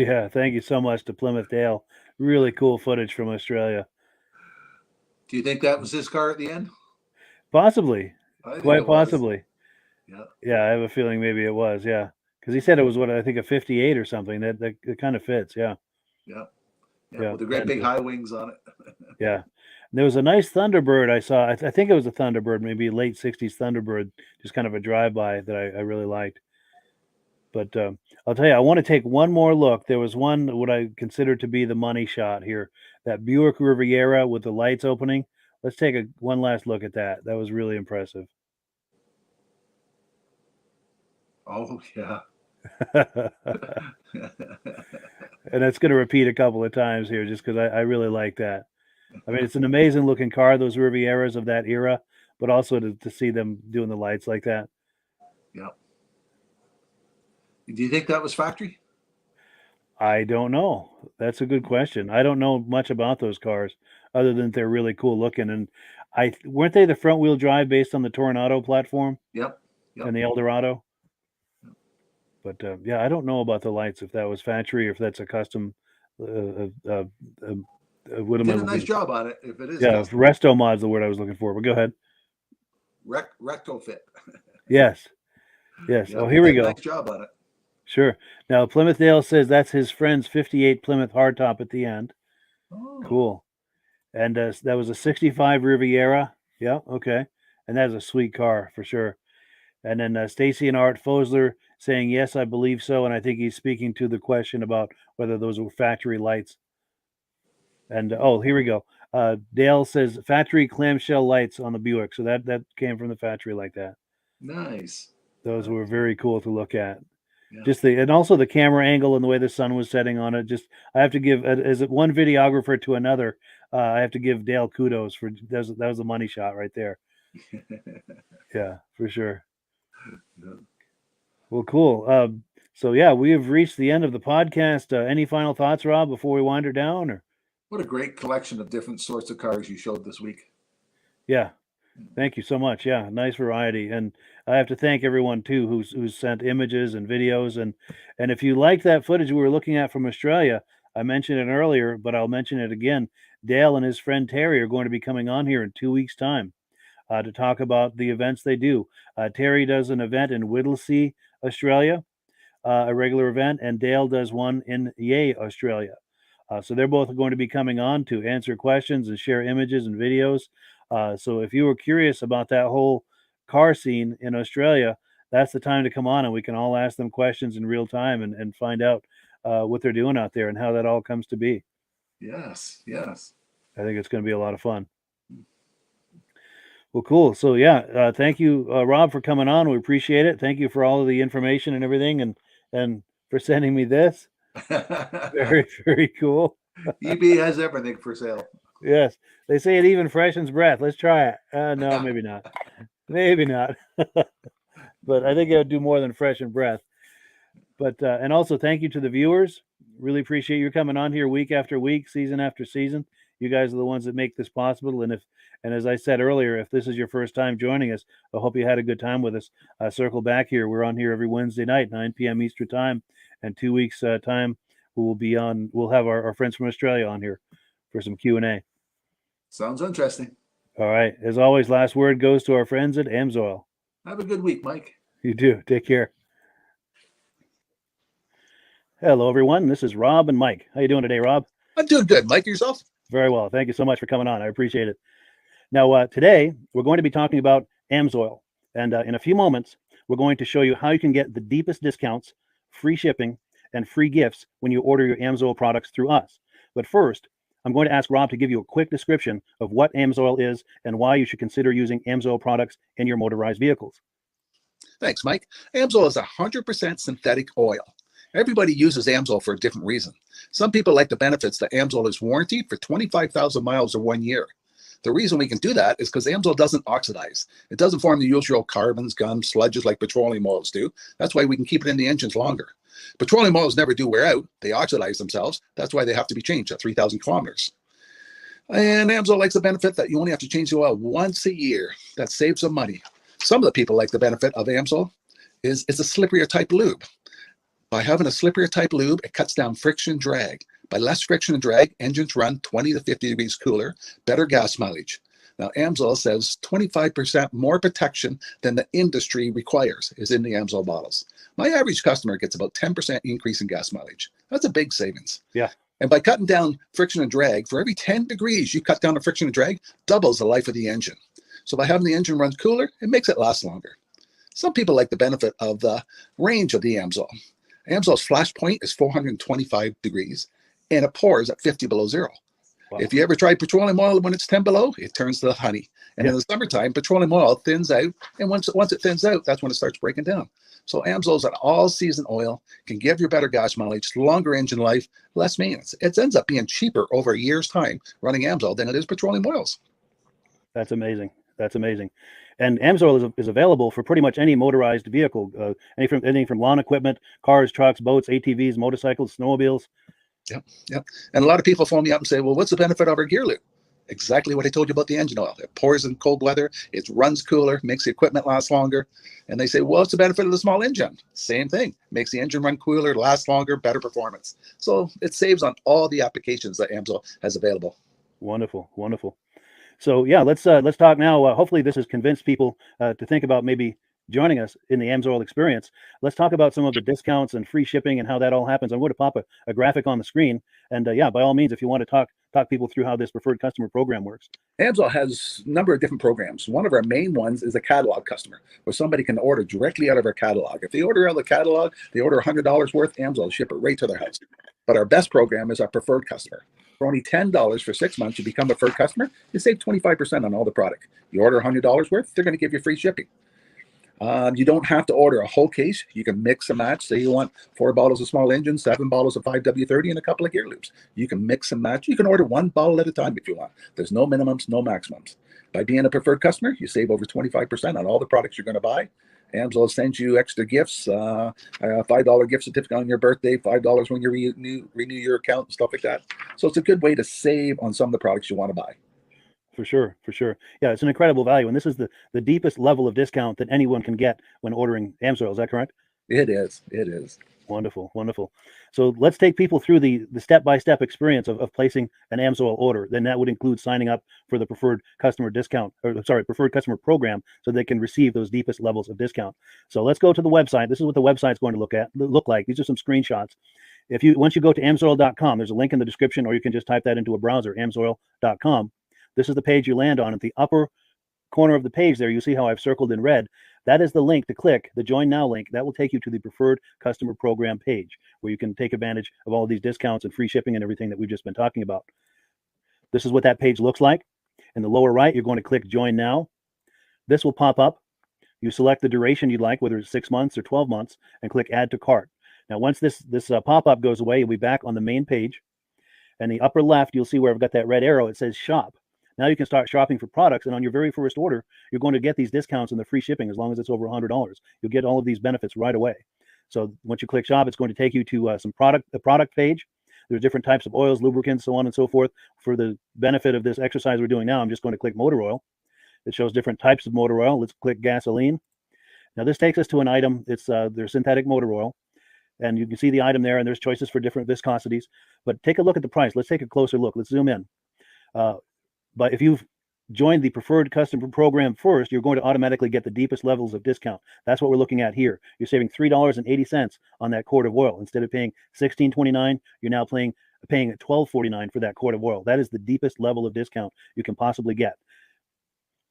Yeah, thank you so much to Plymouth Dale. Really cool footage from Australia. Do you think that was his car at the end? Possibly, I think quite it was. possibly. Yeah. Yeah, I have a feeling maybe it was. Yeah, because he said it was what I think a 58 or something. That it kind of fits. Yeah, Yeah. Yeah. yeah, With the great and big high wings on it. yeah. There was a nice Thunderbird I saw. I think it was a Thunderbird, maybe late '60s Thunderbird, just kind of a drive-by that I really liked. But I'll tell you, I want to take one more look. There was one what I consider to be the money shot here, that Buick Riviera with the lights opening. Let's take one last look at that. That was really impressive. Oh, yeah. And it's going to repeat a couple of times here just because I really like that. I mean, it's an amazing looking car, those Rivieras of that era, but also to see them doing the lights like that. Yeah. Do you think that was factory? I don't know. That's a good question. I don't know much about those cars other than they're really cool looking. And weren't they the front wheel drive based on the Toronado platform Yep. and the Eldorado? But yeah, I don't know about the lights, if that was factory or if that's a custom. What am I Did a nice looking? job on it. If it is Yeah, custom. resto mod's the word I was looking for. But go ahead. Recto fit. Yes. Yes. Yeah, Oh, here we did a go. nice job on it. Sure. Now Plymouth Dale says that's his friend's '58 Plymouth hardtop at the end. Oh. Cool. And that was a '65 Riviera. Yeah. Okay. And that's a sweet car for sure. And then Stacy and Art Fosler saying, yes, I believe so. And I think he's speaking to the question about whether those were factory lights. And oh, here we go. Dale says factory clamshell lights on the Buick. So that came from the factory like that. Nice. Those were very cool to look at. Yeah. Just and also the camera angle and the way the sun was setting on it. Just I have to give as one videographer to another. I have to give Dale kudos for that was the money shot right there. Yeah, for sure. Yeah. Well, cool. So yeah, we have reached the end of the podcast. Any final thoughts, Rob, before we wind her down? Or What a great collection of different sorts of cars you showed this week. yeah, thank you so much. Yeah, nice variety, and I have to thank everyone too who's sent images and videos, and if you like that footage we were looking at from Australia, I mentioned it earlier, but I'll mention it again. Dale and his friend Terry are going to be coming on here in 2 weeks' time to talk about the events they do. Terry does an event in Whittlesea, Australia, a regular event, and Dale does one in Yea, Australia. So they're both going to be coming on to answer questions and share images and videos. So if you were curious about that whole car scene in Australia, that's the time to come on and we can all ask them questions in real time and find out what they're doing out there and how that all comes to be. Yes, yes. I think it's going to be a lot of fun. Well, cool. So yeah, thank you, Rob, for coming on. We appreciate it. Thank you for all of the information and everything, and for sending me this. Very, very cool. eBay has everything for sale. Yes, they say it even freshens breath. Let's try it. No, maybe not. Maybe not. But I think it would do more than freshen breath. But and also thank you to the viewers. Really appreciate you coming on here week after week, season after season. You guys are the ones that make this possible. And as I said earlier, if this is your first time joining us, I hope you had a good time with us. Circle back here. We're on here every Wednesday night, 9 p.m. Eastern time, and 2 weeks time we'll have our friends from Australia on here for some Q&A. Sounds interesting. All right. As always, last word goes to our friends at AMSOIL. Have a good week, Mike. You too. Take care. Hello, everyone. This is Rob and Mike. How you doing today, Rob? I'm doing good. Mike, yourself? Very well. Thank you so much for coming on. I appreciate it. Now, today, we're going to be talking about AMSOIL. And in a few moments, we're going to show you how you can get the deepest discounts, free shipping, and free gifts when you order your AMSOIL products through us. But first, I'm going to ask Rob to give you a quick description of what AMSOIL is and why you should consider using AMSOIL products in your motorized vehicles. Thanks, Mike. AMSOIL is 100% synthetic oil. Everybody uses AMSOIL for a different reason. Some people like the benefits that AMSOIL is warranted for 25,000 miles or 1 year. The reason we can do that is because AMSOIL doesn't oxidize. It doesn't form the usual carbons, gums, sludges like petroleum oils do. That's why we can keep it in the engines longer. Petroleum oils never do wear out. They oxidize themselves. That's why they have to be changed at 3,000 kilometers. And AMSOIL likes the benefit that you only have to change the oil once a year. That saves some money. Some of the people like the benefit of AMSOIL is it's a slipperier type lube. By having a slipperier type lube, it cuts down friction and drag. By less friction and drag, engines run 20 to 50 degrees cooler, better gas mileage. Now, AMSOIL says 25% more protection than the industry requires is in the AMSOIL bottles. My average customer gets about 10% increase in gas mileage. That's a big savings. Yeah. And by cutting down friction and drag, for every 10 degrees you cut down the friction and drag, doubles the life of the engine. So by having the engine run cooler, it makes it last longer. Some people like the benefit of the range of the AMSOIL. AMSOIL's flash point is 425 degrees, and it pours at 50 below zero. Wow. If you ever try petroleum oil when it's 10 below, it turns to honey. And in the summertime, petroleum oil thins out. And once it thins out, that's when it starts breaking down. So AMSOIL is an all-season oil, can give you better gas mileage, longer engine life, less maintenance. It ends up being cheaper over a year's time running AMSOIL than it is petroleum oils. That's amazing. That's amazing. And AMSOIL is available for pretty much any motorized vehicle, anything from lawn equipment, cars, trucks, boats, ATVs, motorcycles, snowmobiles. Yep. And a lot of people phone me up and say, well, what's the benefit of our gear lube? Exactly what I told you about the engine oil. It pours in cold weather, it runs cooler, makes the equipment last longer. And they say, well, what's the benefit of the small engine? Same thing. Makes the engine run cooler, last longer, better performance. So it saves on all the applications that AMSOIL has available. Wonderful, wonderful. So yeah, let's talk now. Hopefully this has convinced people to think about maybe joining us in the AMSOIL experience. Let's talk about some of the discounts and free shipping and how that all happens. I'm going to pop a graphic on the screen. And yeah, by all means, if you want to talk people through how this preferred customer program works. AMSOIL has a number of different programs. One of our main ones is a catalog customer, where somebody can order directly out of our catalog. If they order out of the catalog, they order $100 worth, AMSOIL will ship it right to their house. But our best program is our preferred customer. For only $10 for 6 months, you become a preferred customer, you save 25% on all the product. You order $100 worth, they're going to give you free shipping. You don't have to order a whole case. You can mix and match. Say you want 4 bottles of small engine, 7 bottles of 5W30, and a couple of gear loops. You can mix and match. You can order 1 bottle at a time if you want. There's no minimums, no maximums. By being a preferred customer, you save over 25% on all the products you're going to buy. AMSOIL sends you extra gifts, a $5 gift certificate on your birthday, $5 when you renew your account and stuff like that. So it's a good way to save on some of the products you want to buy. For sure, for sure. Yeah, it's an incredible value. And this is the deepest level of discount that anyone can get when ordering AMSOIL. Is that correct? It is. It is. Wonderful, wonderful. So let's take people through the step-by-step experience of placing an AMSOIL order. Then that would include signing up for the preferred customer discount, preferred customer program, so they can receive those deepest levels of discount. So let's go to the website. This is what the website's going to look like. These are some screenshots. Once you go to amsoil.com, there's a link in the description, or you can just type that into a browser, amsoil.com. This is the page you land on. At the upper corner of the page there, you see how I've circled in red. That is the link to click, the Join Now link. That will take you to the Preferred Customer Program page, where you can take advantage of all of these discounts and free shipping and everything that we've just been talking about. This is what that page looks like. In the lower right, you're going to click Join Now. This will pop up. You select the duration you'd like, whether it's 6 months or 12 months, and click Add to Cart. Now, once this pop-up goes away, you'll be back on the main page. And the upper left, you'll see where I've got that red arrow. It says Shop. Now you can start shopping for products, and on your very first order, you're going to get these discounts and the free shipping as long as it's over $100. You'll get all of these benefits right away. So once you click Shop, it's going to take you to the product page. There's different types of oils, lubricants, so on and so forth. For the benefit of this exercise we're doing now, I'm just going to click motor oil. It shows different types of motor oil. Let's click gasoline. Now this takes us to an item. It's their synthetic motor oil. And you can see the item there, and there's choices for different viscosities. But take a look at the price. Let's take a closer look. Let's zoom in. But if you've joined the preferred customer program first, you're going to automatically get the deepest levels of discount. That's what we're looking at here. You're saving $3.80 on that quart of oil. Instead of paying $16.29, you're now paying $12.49 for that quart of oil. That is the deepest level of discount you can possibly get.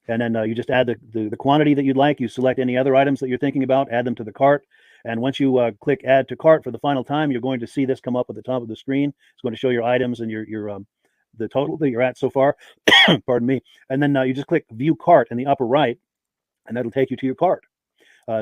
And then you just add the quantity that you'd like. You select any other items that you're thinking about, add them to the cart. And once you click Add to Cart for the final time, you're going to see this come up at the top of the screen. It's going to show your items and your the total that you're at so far. Pardon me. And then you just click View Cart in the upper right, and that'll take you to your cart.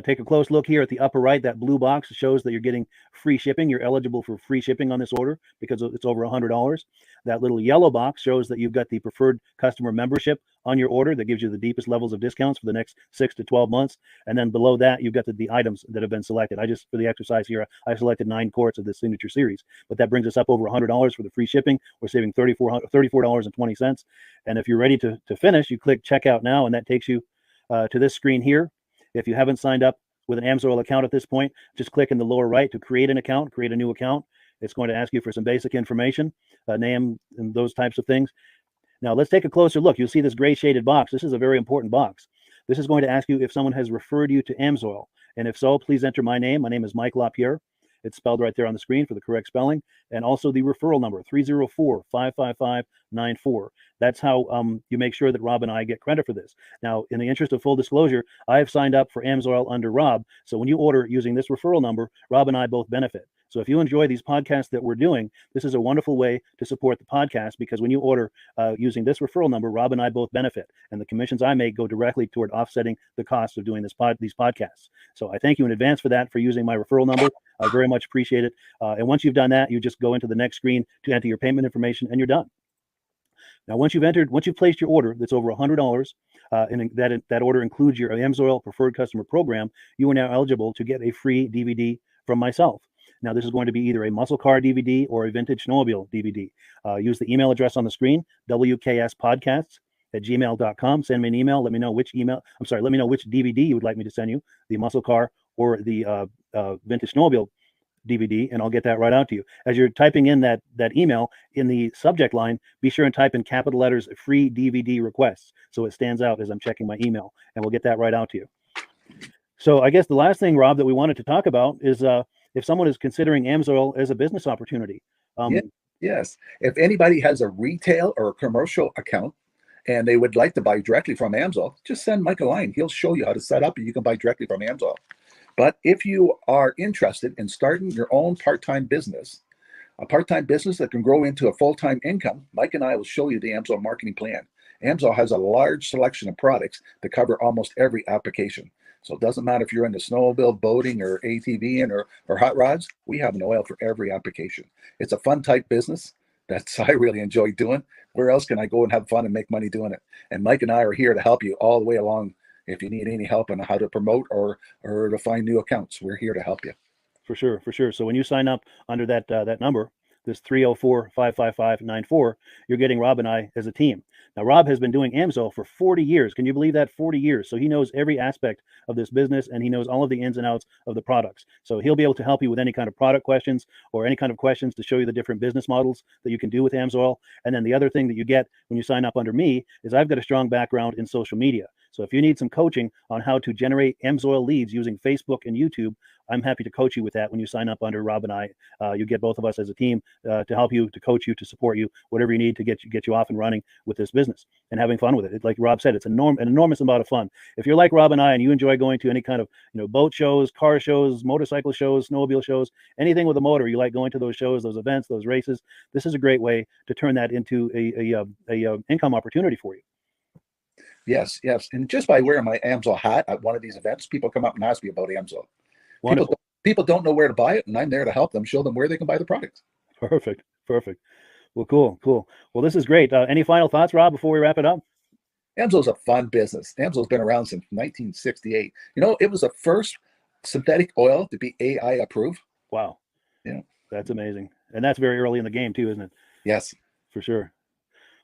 Take a close look here at the upper right. That blue box shows that you're getting free shipping. You're eligible for free shipping on this order because it's over $100. That little yellow box shows that you've got the preferred customer membership on your order. That gives you the deepest levels of discounts for the next 6 to 12 months. And then below that, you've got the items that have been selected. For the exercise here, I selected 9 quarts of the Signature Series, but that brings us up over $100 for the free shipping. We're saving $34.20. And if you're ready to finish, you click Checkout Now, and that takes you to this screen here. If you haven't signed up with an AMSOIL account at this point, just click in the lower right to create an account, create a new account. It's going to ask you for some basic information, name and those types of things. Now let's take a closer look. You'll see this gray shaded box. This is a very important box. This is going to ask you if someone has referred you to AMSOIL. And if so, please enter my name. My name is Mike LaRiviere. It's spelled right there on the screen for the correct spelling. And also the referral number, 304-555-94. That's how you make sure that Rob and I get credit for this. Now, in the interest of full disclosure, I have signed up for AMSOIL under Rob. So when you order using this referral number, Rob and I both benefit. So if you enjoy these podcasts that we're doing, this is a wonderful way to support the podcast, because when you order using this referral number, Rob and I both benefit, and the commissions I make go directly toward offsetting the cost of doing these podcasts. So I thank you in advance for that, for using my referral number. I very much appreciate it. And once you've done that, you just go into the next screen to enter your payment information, and you're done. Now, once you've placed your order that's over $100, and that order includes your AMSOIL Preferred Customer Program, you are now eligible to get a free DVD from myself. Now, this is going to be either a muscle car DVD or a vintage snowmobile DVD. Use the email address on the screen, wkspodcasts@gmail.com. Send me an email. Let me know which DVD you would like me to send you, the muscle car or the vintage snowmobile DVD, and I'll get that right out to you. As you're typing in that email, in the subject line, be sure and type in capital letters, free DVD requests, so it stands out as I'm checking my email, and we'll get that right out to you. So I guess the last thing, Rob, that we wanted to talk about is if someone is considering AMSOIL as a business opportunity. Yes. If anybody has a retail or a commercial account and they would like to buy directly from AMSOIL, just send Mike a line. He'll show you how to set up, and you can buy directly from AMSOIL. But if you are interested in starting your own part-time business, a part-time business that can grow into a full-time income, Mike and I will show you the AMSOIL marketing plan. AMSOIL has a large selection of products that cover almost every application. So it doesn't matter if you're into snowmobile, boating, or ATVing, or hot rods. We have an oil for every application. It's a fun type business. That's I really enjoy doing. Where else can I go and have fun and make money doing it? And Mike and I are here to help you all the way along. If you need any help on how to promote or to find new accounts, we're here to help you. For sure. So when you sign up under that number, this 304-555-94, you're getting Rob and I as a team. Now, Rob has been doing AMSOIL for 40 years. Can you believe that? 40 years. So he knows every aspect of this business, and he knows all of the ins and outs of the products. So he'll be able to help you with any kind of product questions or any kind of questions to show you the different business models that you can do with AMSOIL. And then the other thing that you get when you sign up under me is I've got a strong background in social media. So if you need some coaching on how to generate AMSOIL leads using Facebook and YouTube, I'm happy to coach you with that when you sign up under Rob and I. You get both of us as a team to help you, to coach you, to support you, whatever you need to get you off and running with this business and having fun with it. Like Rob said, it's an enormous amount of fun. If you're like Rob and I and you enjoy going to any kind of boat shows, car shows, motorcycle shows, snowmobile shows, anything with a motor, you like going to those shows, those events, those races, this is a great way to turn that into a income opportunity for you. Yes. And just by wearing my AMSOIL hat at one of these events, people come up and ask me about AMSOIL. People don't know where to buy it, and I'm there to help them, show them where they can buy the product. Perfect. Well, cool. Well, this is great. Any final thoughts, Rob, before we wrap it up? AMSOIL's a fun business. AMSOIL's been around since 1968. It was the first synthetic oil to be AI approved. Wow. Yeah. That's amazing. And that's very early in the game too, isn't it? Yes. For sure.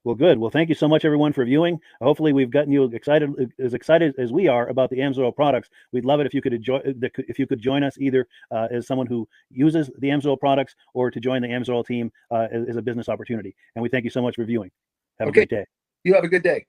Well, good. Well, thank you so much, everyone, for viewing. Hopefully, we've gotten you excited as we are about the AMSOIL products. We'd love it if you could join us either as someone who uses the AMSOIL products or to join the AMSOIL team as a business opportunity. And we thank you so much for viewing. Have a great day. You have a good day.